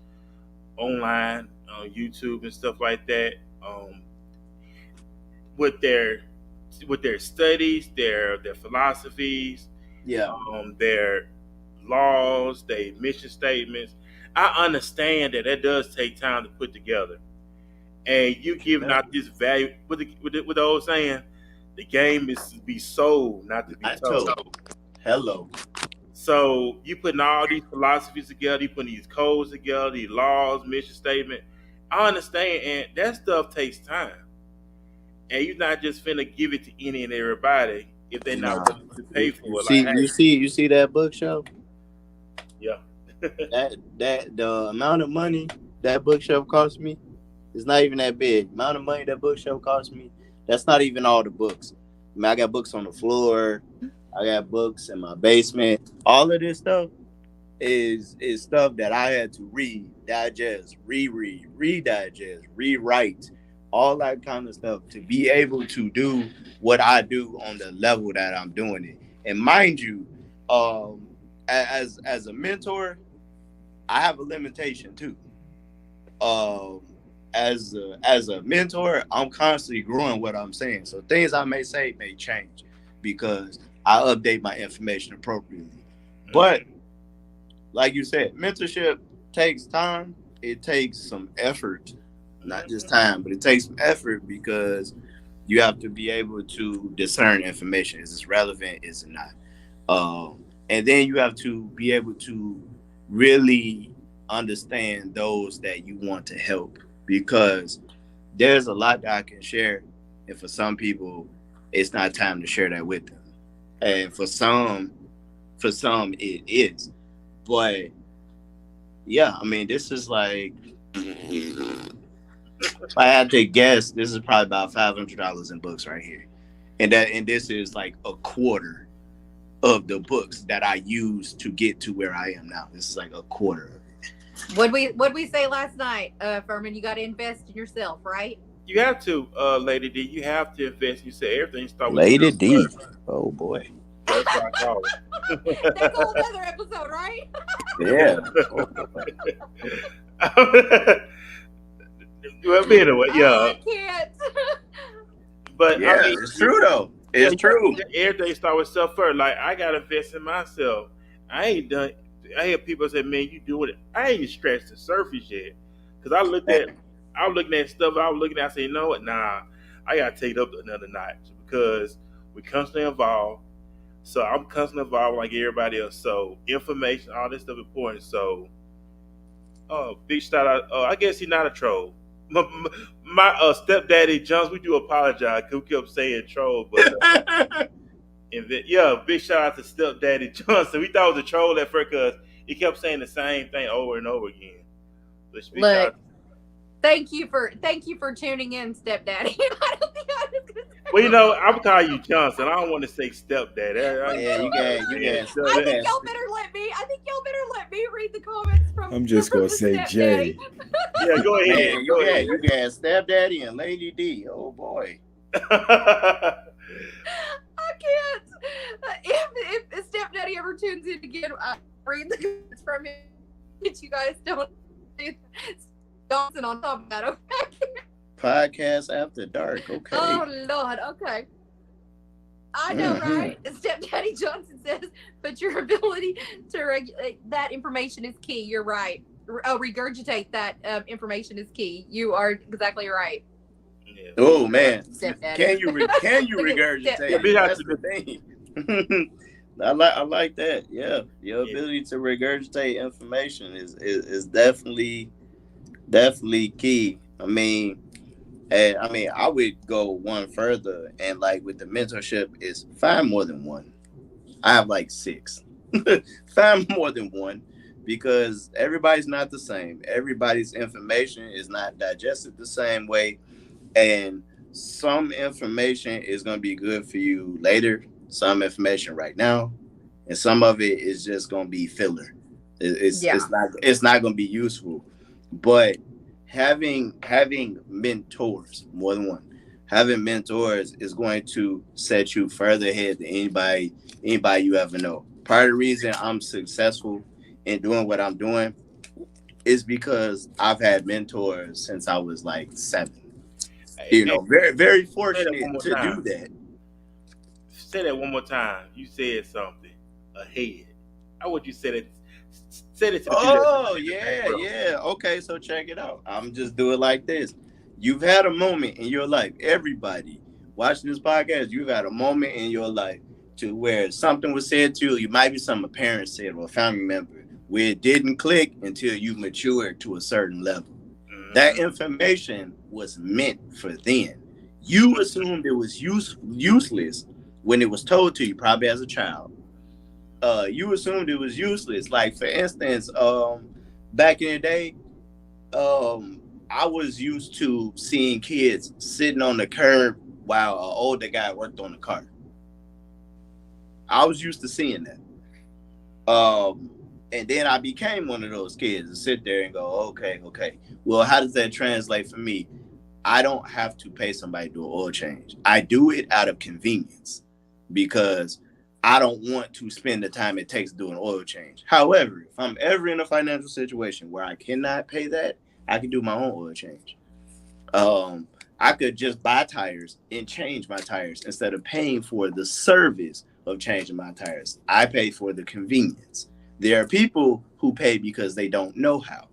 online on YouTube and stuff like that, with their studies, their philosophies, Yeah. their laws, their mission statements. I understand that does take time to put together, and you giving out this value with the old saying, the game is to be sold, not to be told. Hello. So you putting all these philosophies together, you putting these codes together, these laws, mission statement. I understand, and that stuff takes time. And you're not just finna give it to any and everybody if they're not willing to pay for it. You see that bookshelf? Yeah. that the amount of money that bookshelf cost me is not even that big. The amount of money that bookshelf cost me, that's not even all the books. I mean, I got books on the floor. I got books in my basement. All of this stuff is stuff that I had to read, digest, reread, redigest, rewrite, all that kind of stuff to be able to do what I do on the level that I'm doing it. And mind you, as a mentor, I have a limitation too. As a mentor, I'm constantly growing what I'm saying. So things I may say may change because I update my information appropriately. But like you said, mentorship takes time. It takes some effort, not just time, but it takes some effort because you have to be able to discern information. Is this relevant? Is it not? And then you have to be able to really understand those that you want to help, because there's a lot that I can share, and for some people, it's not time to share that with them. And for some it is. But yeah, I mean, this is like, if I had to guess, this is probably about $500 in books right here, and this is like a quarter of the books that I used to get to where I am now. This is like a quarter of it. What'd we say last night, Furman? You got to invest in yourself, right? You have to, Lady D. You have to invest. You say everything starts with Lady self D. first. Oh boy. That's what I call it. That's a whole other episode, right? Yeah. Well, anyway, yeah. I can't. But Yeah, I mean, it's true though. It's true. Everything starts with self first. Like, I gotta invest in myself. I hear people say, "Man, you doing it." I ain't even scratched the surface yet, because I was looking at stuff. I was looking at. I said, "You know what? Nah, I gotta take it up another notch because we constantly evolve." So I'm constantly evolving like everybody else. So information, all this stuff important. So, big shout out. I guess he's not a troll. My stepdaddy Jones, we do apologize because we kept saying troll, but big shout out to stepdaddy Johnson. We thought it was a troll at first because he kept saying the same thing over and over again. Look, thank you for tuning in, stepdaddy. I don't think I was gonna say. Well, you know, I'm calling you Johnson. I don't want to say stepdaddy. Yeah, you can. I think y'all better let me read the comments from. I'm just gonna say Jay. Yeah, go ahead. Man, you got stepdaddy and Lady D. Oh boy. I can't. If stepdaddy ever tunes in again, I read the comments from him. You guys don't do Johnson on top of that, okay? Podcast after dark. Okay. Oh Lord. Okay. I know, right? Stepdaddy Johnson says, but your ability to regulate that information is key. You're right. Regurgitate that information is key. You are exactly right. Yeah. Oh man, Stepdaddy. can you regurgitate? Yeah, That's the thing. I like that. Yeah, your ability to regurgitate information is definitely key. I mean, I would go one further, and like with the mentorship, is find more than one. I have like 6. Find more than one, because everybody's not the same. Everybody's information is not digested the same way, and some information is going to be good for you later, some information right now, and some of it is just going to be filler. It's not going to be useful. But having mentors, more than one, having mentors is going to set you further ahead than anybody you ever know. Part of the reason I'm successful in doing what I'm doing is because I've had mentors since I was like 7. You know, very, very fortunate to do that. Say that one more time. You said something ahead. How would you say that? Say it to the Oh, yeah. Okay, so check it out. I'm just do it like this. You've had a moment in your life. Everybody watching this podcast, you've had a moment in your life to where something was said to you. You might be something a parent said or a family member where it didn't click until you matured to a certain level. Mm-hmm. That information was meant for then. You assumed it was useless when it was told to you, probably as a child. You assumed it was useless. Like, for instance, back in the day, I was used to seeing kids sitting on the curb while an older guy worked on the car. I was used to seeing that. And then I became one of those kids to sit there and go, okay. Well, how does that translate for me? I don't have to pay somebody to do an oil change. I do it out of convenience because I don't want to spend the time it takes to do an oil change. However, if I'm ever in a financial situation where I cannot pay that, I can do my own oil change. I could just buy tires and change my tires instead of paying for the service of changing my tires. I pay for the convenience. There are people who pay because they don't know how.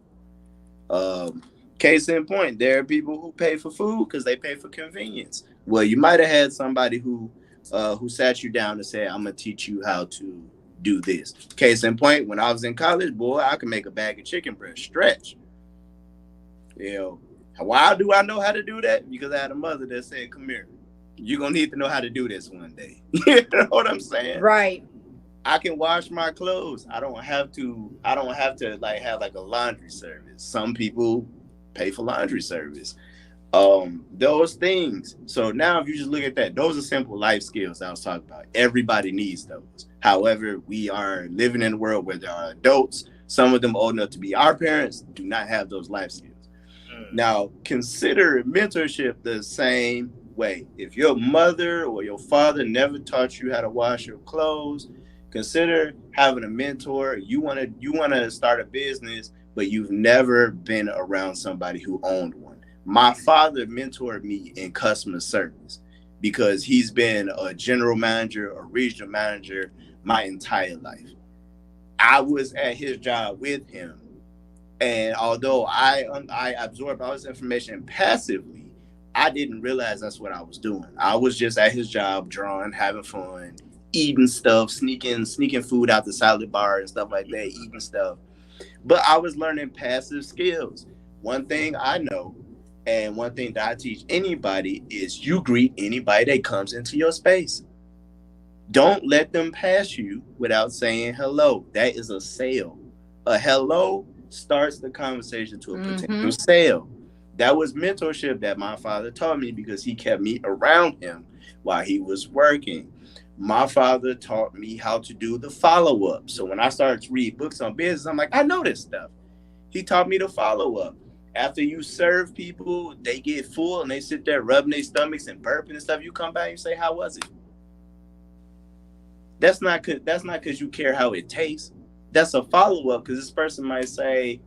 Case in point, there are people who pay for food because they pay for convenience. Well, you might have had somebody who sat you down and said, I'm going to teach you how to do this. Case in point, when I was in college, boy, I could make a bag of chicken breast stretch. You know, why do I know how to do that? Because I had a mother that said, come here, you're going to need to know how to do this one day. You know what I'm saying? Right. I can wash my clothes. I don't have to like have like a laundry service. Some people pay for laundry service. Those things. So now if you just look at that, those are simple life skills I was talking about. Everybody needs those. However, we are living in a world where there are adults, some of them old enough to be our parents, do not have those life skills. Now, consider mentorship the same way. If your mother or your father never taught you how to wash your clothes, consider having a mentor. You want to start a business, but you've never been around somebody who owned one. My father mentored me in customer service because he's been a general manager or regional manager my entire life. I was at his job with him. And although I absorbed all this information passively, I didn't realize that's what I was doing. I was just at his job, drawing, having fun, eating stuff, sneaking food out the salad bar and stuff like that, eating stuff. But I was learning passive skills. One thing I know, and one thing that I teach anybody is you greet anybody that comes into your space. Don't let them pass you without saying hello. That is a sale. A hello starts the conversation to a potential sale. That was mentorship that my father taught me because he kept me around him while he was working. My father taught me how to do the follow-up. So when I started to read books on business, I'm like, I know this stuff. He taught me to follow up. After you serve people, they get full and they sit there rubbing their stomachs and burping and stuff. You come back and you say, how was it? That's not because you care how it tastes. That's a follow-up because this person might say,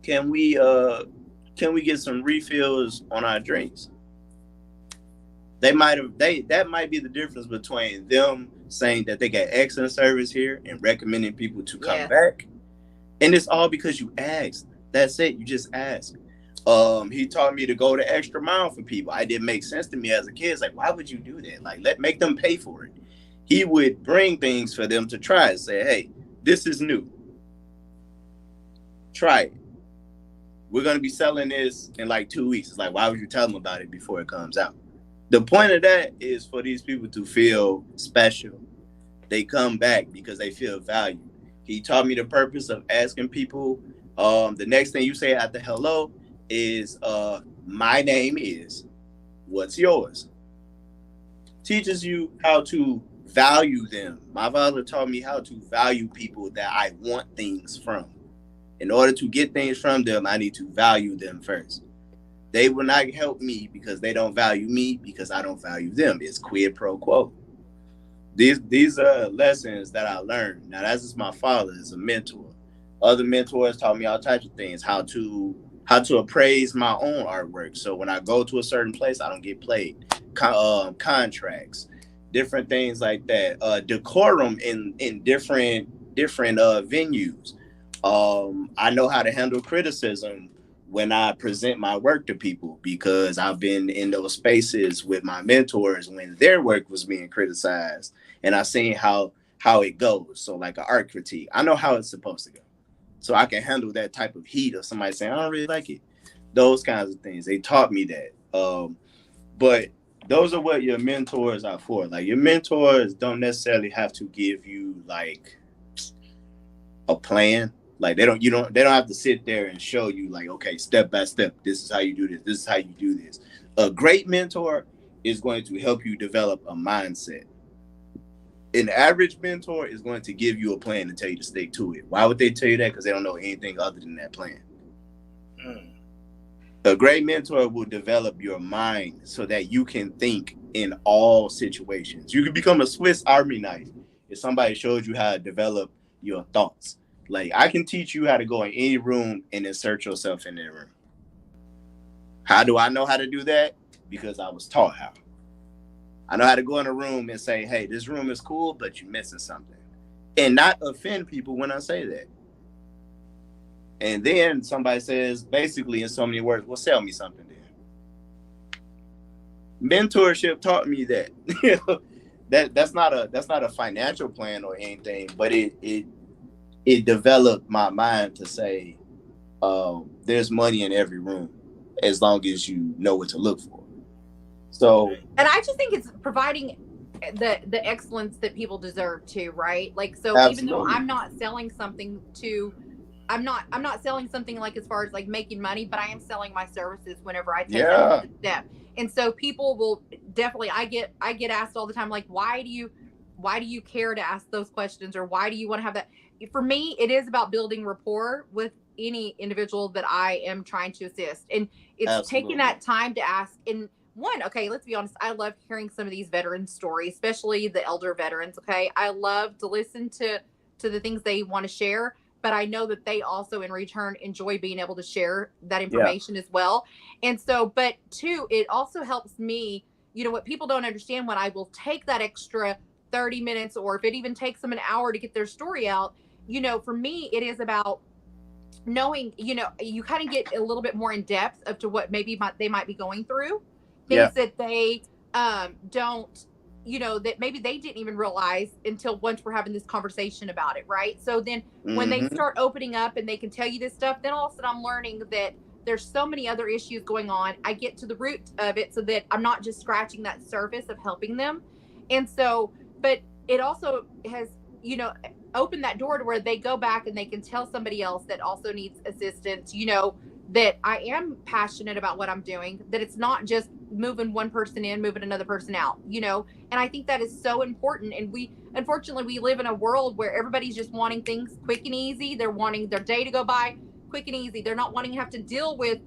can we get some refills on our drinks? That might be the difference between them saying that they got excellent service here and recommending people to come back. And it's all because you asked. That's it. You just asked. He taught me to go the extra mile for people. It didn't make sense to me as a kid. It's like, why would you do that? Like, make them pay for it. He would bring things for them to try and say, hey, this is new. Try it. We're going to be selling this in like 2 weeks. It's like, why would you tell them about it before it comes out? The point of that is for these people to feel special. They come back because they feel valued. He taught me the purpose of asking people. The next thing you say after hello is, my name is, what's yours? Teaches you how to value them. My father taught me how to value people that I want things from. In order to get things from them, I need to value them first. They will not help me because they don't value me, because I don't value them. It's quid pro quo. These are lessons that I learned. Now, that's just my father as a mentor. Other mentors taught me all types of things, how to appraise my own artwork. So when I go to a certain place, I don't get played. Contracts, different things like that. Decorum in different venues. I know how to handle criticism when I present my work to people, because I've been in those spaces with my mentors when their work was being criticized, and I've seen how it goes. So like an art critique, I know how it's supposed to go. So I can handle that type of heat of somebody saying, I don't really like it. Those kinds of things. They taught me that. But those are what your mentors are for. Like, your mentors don't necessarily have to give you like a plan. Like they don't have to sit there and show you like, okay, step by step, this is how you do this. This is how you do this. A great mentor is going to help you develop a mindset. An average mentor is going to give you a plan and tell you to stick to it. Why would they tell you that? Because they don't know anything other than that plan. A great mentor will develop your mind so that you can think in all situations. You can become a Swiss Army knife if somebody shows you how to develop your thoughts. Like, I can teach you how to go in any room and insert yourself in that room. How do I know how to do that? Because I was taught how. I know how to go in a room and say, hey, this room is cool, but you're missing something. And not offend people when I say that. And then somebody says, basically in so many words, well, sell me something then. Mentorship taught me that. That's not a financial plan or anything, but it developed my mind to say, there's money in every room as long as you know what to look for. So, and I just think it's providing the excellence that people deserve too, right? Like, so absolutely. Even though I'm not selling something I'm not selling something like as far as like making money, but I am selling my services whenever I take that step. And so people will definitely, I get asked all the time, like, why do you care to ask those questions, or why do you want to have that? For me, it is about building rapport with any individual that I am trying to assist. And it's absolutely. Taking that time to ask. And one, okay, let's be honest, I love hearing some of these veteran stories, especially the elder veterans. Okay. I love to listen to the things they want to share, but I know that they also in return enjoy being able to share that information as well. And so, but two, it also helps me, what people don't understand, when I will take that extra 30 minutes, or if it even takes them an hour to get their story out, for me, it is about knowing, you kind of get a little bit more in depth of to what maybe they might be going through, things that they don't, that maybe they didn't even realize until once we're having this conversation about it, right? So then when they start opening up and they can tell you this stuff, then all of a sudden I'm learning that there's so many other issues going on. I get to the root of it so that I'm not just scratching that surface of helping them. And so, but it also has, opened that door to where they go back and they can tell somebody else that also needs assistance, that I am passionate about what I'm doing, that it's not just moving one person in, moving another person out, and I think that is so important. And unfortunately, we live in a world where everybody's just wanting things quick and easy. They're wanting their day to go by quick and easy. They're not wanting to have to deal with,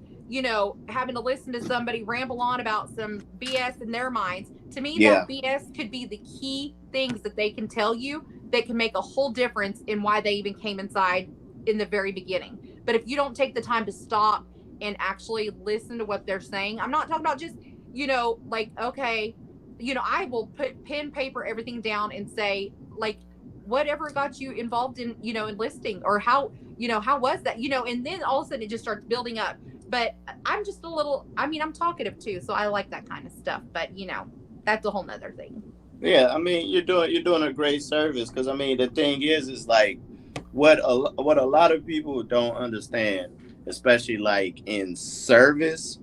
having to listen to somebody ramble on about some BS in their minds. To me, that BS could be the key things that they can tell you that can make a whole difference in why they even came inside in the very beginning. But if you don't take the time to stop and actually listen to what they're saying, I'm not talking about just, like, okay, I will put pen, paper, everything down and say, like, whatever got you involved in, enlisting, or how was that, and then all of a sudden it just starts building up. But I'm just I'm talkative too. So I like that kind of stuff, but that's a whole nother thing. Yeah. I mean, you're doing a great service. Cause the thing is like what a lot of people don't understand, especially like in service.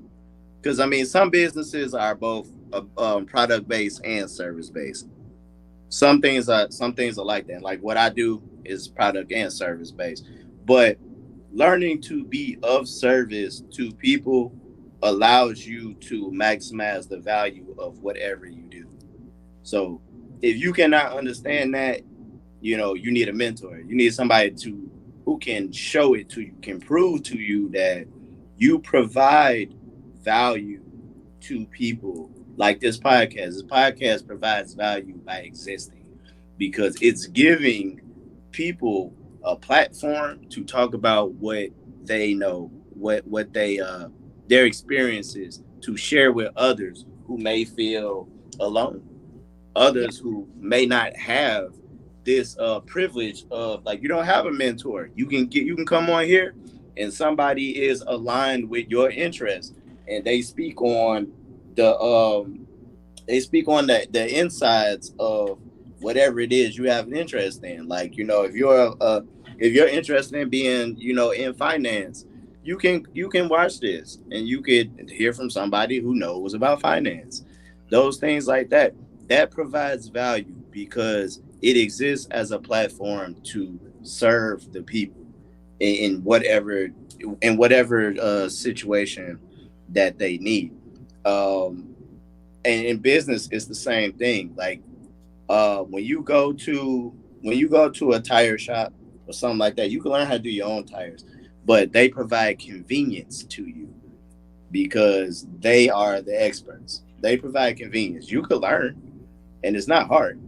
Cause some businesses are both product based and service based. Some things are like that. Like what I do is product and service based, but learning to be of service to people allows you to maximize the value of whatever you do. So if you cannot understand that, you know, you need a mentor. You need somebody who can show it to you, can prove to you that you provide value to people. Like this podcast provides value by existing, because it's giving people a platform to talk about what they know, what they their experiences, to share with others who may feel alone, others who may not have this privilege of, like, you don't have a mentor. You can come on here and somebody is aligned with your interests, and they speak on the the insides of whatever it is you have an interest in. Like, you know, if you're interested in being, you know, in finance, you can watch this and you could hear from somebody who knows about finance. Those things like that provides value, because it exists as a platform to serve the people in whatever situation that they need. And in business, it's the same thing. Like, when you go to a tire shop or something like that, you can learn how to do your own tires, but they provide convenience to you because they are the experts. They provide convenience. You could learn, and it's not hard,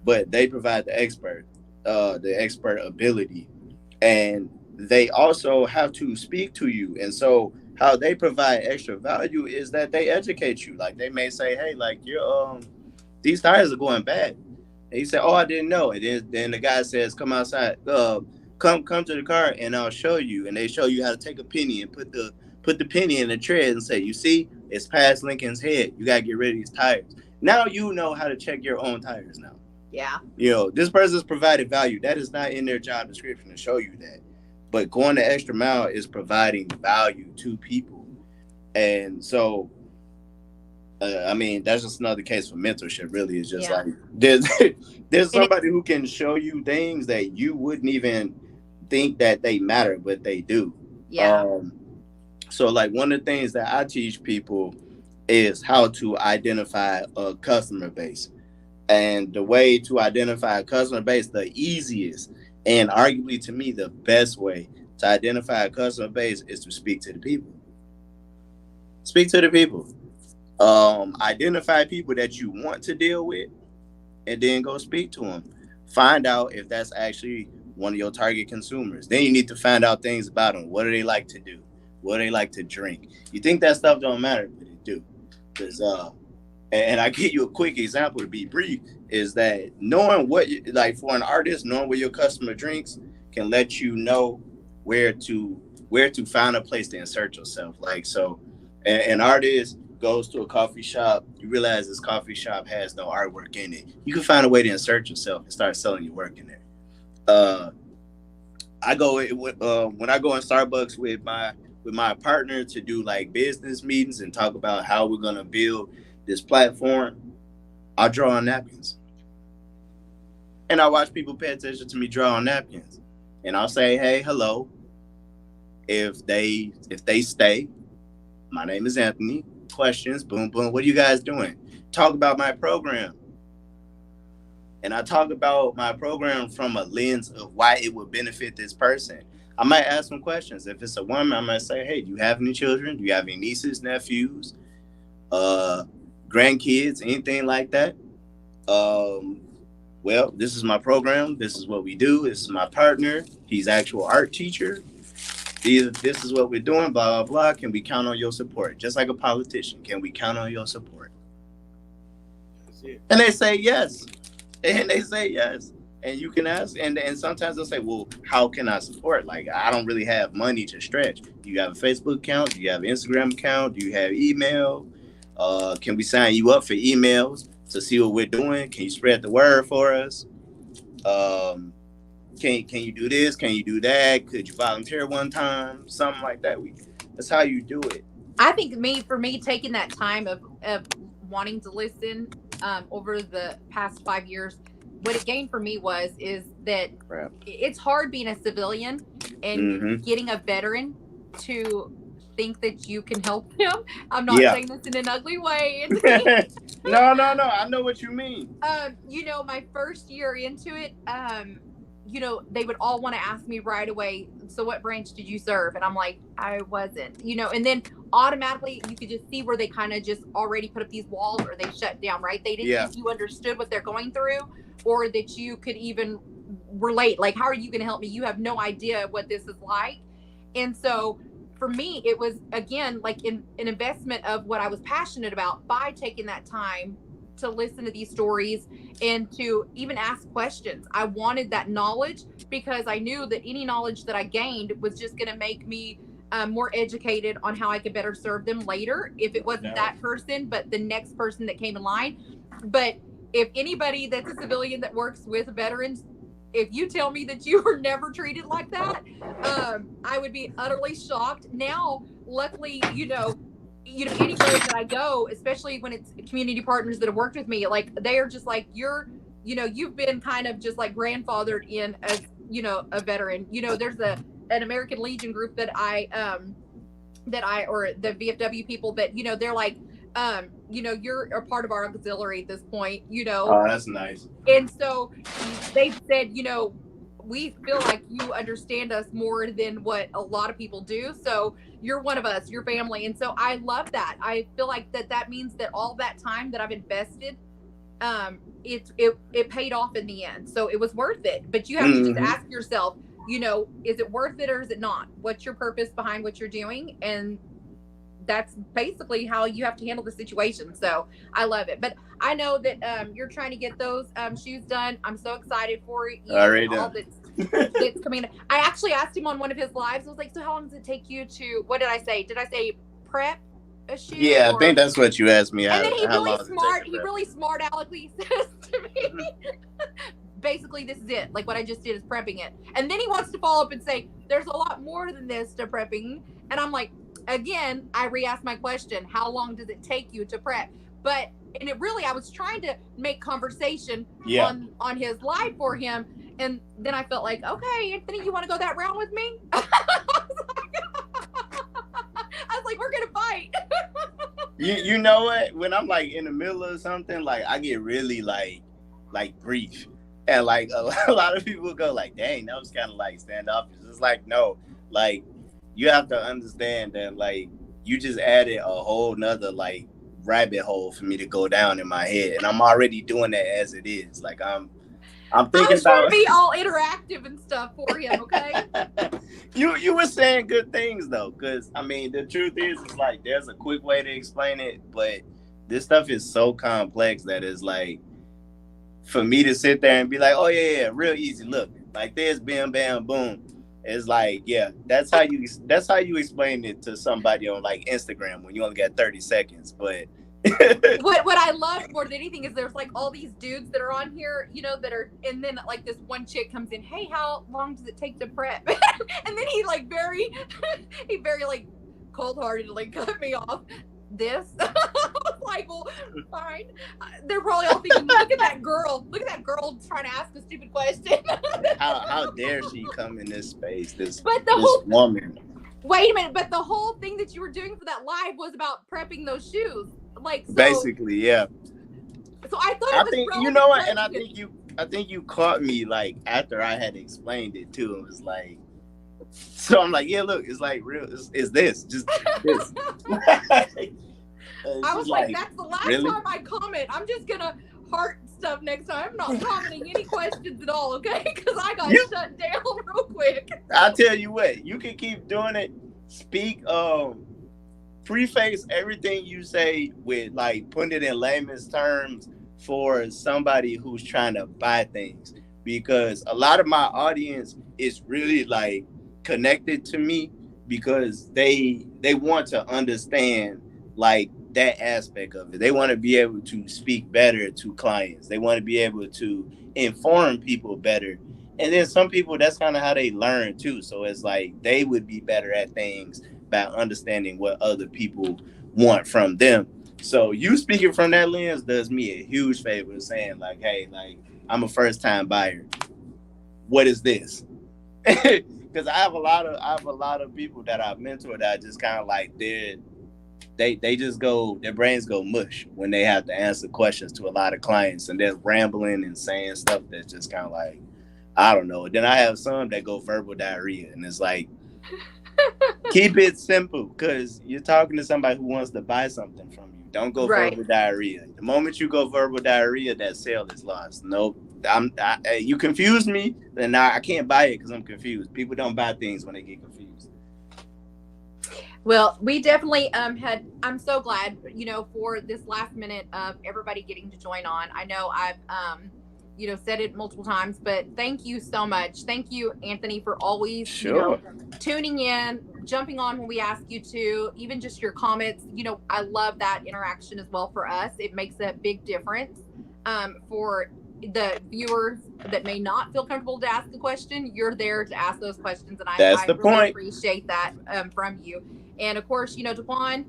but they provide the expert ability, and they also have to speak to you. And so how they provide extra value is that they educate you. Like, they may say, hey, like, your these tires are going bad. And you say, oh, I didn't know. And then the guy says, come outside, come to the car and I'll show you. And they show you how to take a penny and put the penny in the tread and say, you see, it's past Lincoln's head. You got to get rid of these tires. Now you know how to check your own tires now. Yeah. You know, this person's provided value. That is not in their job description to show you that. But going the extra mile is providing value to people. And so, I mean, that's just another case for mentorship, really. It's just like, there's somebody who can show you things that you wouldn't even think that they matter, but they do. Yeah. So, like, one of the things that I teach people is how to identify a customer base. And the way to identify a customer base, the easiest and arguably to me the best way to identify a customer base, is to speak to the people. Speak to the people. Identify people that you want to deal with, and then go speak to them. Find out if that's actually one of your target consumers. Then you need to find out things about them. What do they like to do? What do they like to drink? You think that stuff don't matter, but it do. Because and I give you a quick example to be brief, is that knowing what, like, for an artist, knowing what your customer drinks can let you know where to find a place to insert yourself. Like, so an artist goes to a coffee shop, you realize this coffee shop has no artwork in it. You can find a way to insert yourself and start selling your work in there. I go when I go in Starbucks with my partner to do like business meetings and talk about how we're gonna build this platform, I draw on napkins. And I watch people pay attention to me draw on napkins. And I'll say, hey, hello. If they stay, my name is Anthony. Questions, boom, boom. What are you guys doing? Talk about my program. And I talk about my program from a lens of why it would benefit this person. I might ask some questions. If it's a woman, I might say, hey, do you have any children? Do you have any nieces, nephews, grandkids, anything like that? Well, this is my program. This is what we do. This is my partner. He's actual art teacher. This is what we're doing, blah, blah, blah. Can we count on your support? Just like a politician. Can we count on your support? And they say yes. And they say yes. And you can ask, and sometimes they'll say, well, how can I support? Like, I don't really have money to stretch. Do you have a Facebook account? Do you have an Instagram account? Do you have email? Can we sign you up for emails to see what we're doing? Can you spread the word for us? Can you do this? Can you do that? Could you volunteer one time? Something like that. That's how you do it. I think for me, taking that time of wanting to listen over the past 5 years, what it gained for me is that it's hard being a civilian and getting a veteran to think that you can help them. I'm not Yeah. saying this in an ugly way. No. I know what you mean. You know, my first year into it, you know, they would all want to ask me right away, so what branch did you serve? And I'm like, I wasn't, you know, and then automatically you could just see where they kind of just already put up these walls or they shut down, right? They didn't think you understood what they're going through or that you could even relate. Like, how are you going to help me? You have no idea what this is like. And so for me, it was, again, like an investment of what I was passionate about by taking that time to listen to these stories and to even ask questions. I wanted that knowledge because I knew that any knowledge that I gained was just going to make me more educated on how I could better serve them later. If it wasn't that person, but the next person that came in line. But if anybody that's a civilian that works with veterans, if you tell me that you were never treated like that, I would be utterly shocked. Now, luckily, you know, anywhere that I go, especially when it's community partners that have worked with me, like they are just like, you've been kind of just like grandfathered in as, you know, a veteran. You know, there's an American Legion group that or the VFW people that, you know, they're like, you know, you're a part of our auxiliary at this point, you know. Oh, that's nice. And so they said, you know, we feel like you understand us more than what a lot of people do. So you're one of us, your family. And so I love that. I feel like that means that all that time that I've invested, it paid off in the end. So it was worth it. But you have to just ask yourself, you know, is it worth it or is it not? What's your purpose behind what you're doing? And that's basically how you have to handle the situation. So I love it. But I know that you're trying to get those shoes done. I'm so excited for you. Already all done. that's coming. I actually asked him on one of his lives. I was like, so how long does it take you to, what did I say? Did I say prep a shoe? Yeah, I think that's what you asked me. And then he how really long does it smart, take he to really smart aleckly says to me, basically this is it. Like what I just did is prepping it. And then he wants to follow up and say, there's a lot more than this to prepping. And I'm like, again, I re-asked my question, how long does it take you to prep? But, and it really, I was trying to make conversation on his live for him. And then I felt like, okay, Anthony, you want to go that round with me? I was like, we're going to fight. You know what? When I'm like in the middle of something, like I get really like brief. And like a lot of people go like, dang, that was kind of like standoffish. It's like, no, like you have to understand that like you just added a whole nother like rabbit hole for me to go down in my head. And I'm already doing that as it is. Like I'm thinking I was trying about to be all interactive and stuff for him, okay? You were saying good things though, because I mean the truth is it's like there's a quick way to explain it, but this stuff is so complex that it's like for me to sit there and be like, oh yeah, real easy. Look, like this, bam, bam, boom. It's like, yeah, that's how you explain it to somebody on like Instagram when you only got 30 seconds. But what I love more than anything is there's like all these dudes that are on here, you know, that are, and then like this one chick comes in, hey, how long does it take to prep? And then he very like cold-heartedly cut me off. This I was like, well, fine. They're probably all thinking, look at that girl trying to ask a stupid question. how dare she come in this space, this woman. Wait a minute, but the whole thing that you were doing for that live was about prepping those shoes, like so, basically, yeah. So I thought it was you know what, and I think you caught me like after I had explained it too. It was like, so I'm like, yeah, look, it's like real. It's this, just this. I was like, that's the last time I comment. I'm just gonna heart stuff next time. I'm not commenting any questions at all, okay? Because I got shut down real quick. I'll tell you what, you can keep doing it. Speak, preface everything you say with like putting it in layman's terms for somebody who's trying to buy things, because a lot of my audience is really like connected to me because they want to understand like that aspect of it. They want to be able to speak better to clients. They want to be able to inform people better. And then some people, that's kind of how they learn too. So it's like they would be better at things by understanding what other people want from them. So you speaking from that lens does me a huge favor, saying like, hey, like I'm a first time buyer. What is this? because I have a lot of people that I mentor that I just kind of like they just go, their brains go mush when they have to answer questions to a lot of clients, and they're rambling and saying stuff that's just kind of like, I don't know. Then I have some that go verbal diarrhea, and it's like, keep it simple, because you're talking to somebody who wants to buy something from you. Don't go verbal diarrhea. The moment you go verbal diarrhea, that sale is lost. Nope. You confused me, then I can't buy it because I'm confused. People don't buy things when they get confused. Well, we definitely I'm so glad, for this last minute of everybody getting to join on. I know I've said it multiple times, but thank you so much. Thank you, Anthony, for always tuning in, jumping on when we ask you to, even just your comments. I love that interaction as well for us. It makes a big difference for the viewers that may not feel comfortable to ask a question. You're there to ask those questions, and I really appreciate that from you. And of course, Daquan,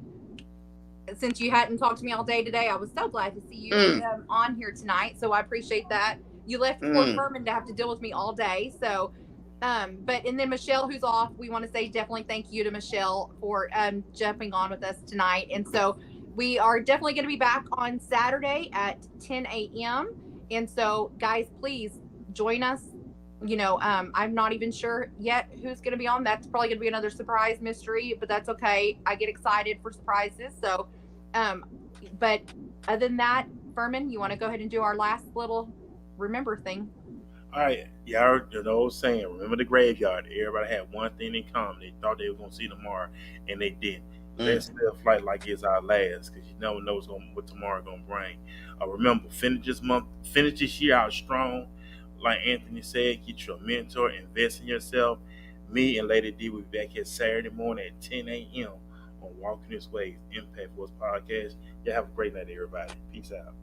since you hadn't talked to me all day today, I was so glad to see you on here tonight. So I appreciate that. You left poor Furman to have to deal with me all day. So, and then Michelle, who's off, we want to say definitely thank you to Michelle for jumping on with us tonight. And so we are definitely going to be back on Saturday at 10 a.m. And so, guys, please join us. I'm not even sure yet who's going to be on. That's probably going to be another surprise mystery, but that's okay. I get excited for surprises. So, but other than that, Furman, you want to go ahead and do our last little remember thing? All right. Y'all know the old saying, remember the graveyard. Everybody had one thing in common. They thought they were going to see tomorrow, and they didn't. Let's live life like it's our last, because you never know what tomorrow going to bring. Remember, finish this year out strong. Like Anthony said, get your mentor, invest in yourself. Me and Lady D will be back here Saturday morning at 10 a.m. on Walking This Way Impact Force Podcast. Y'all have a great night, everybody. Peace out.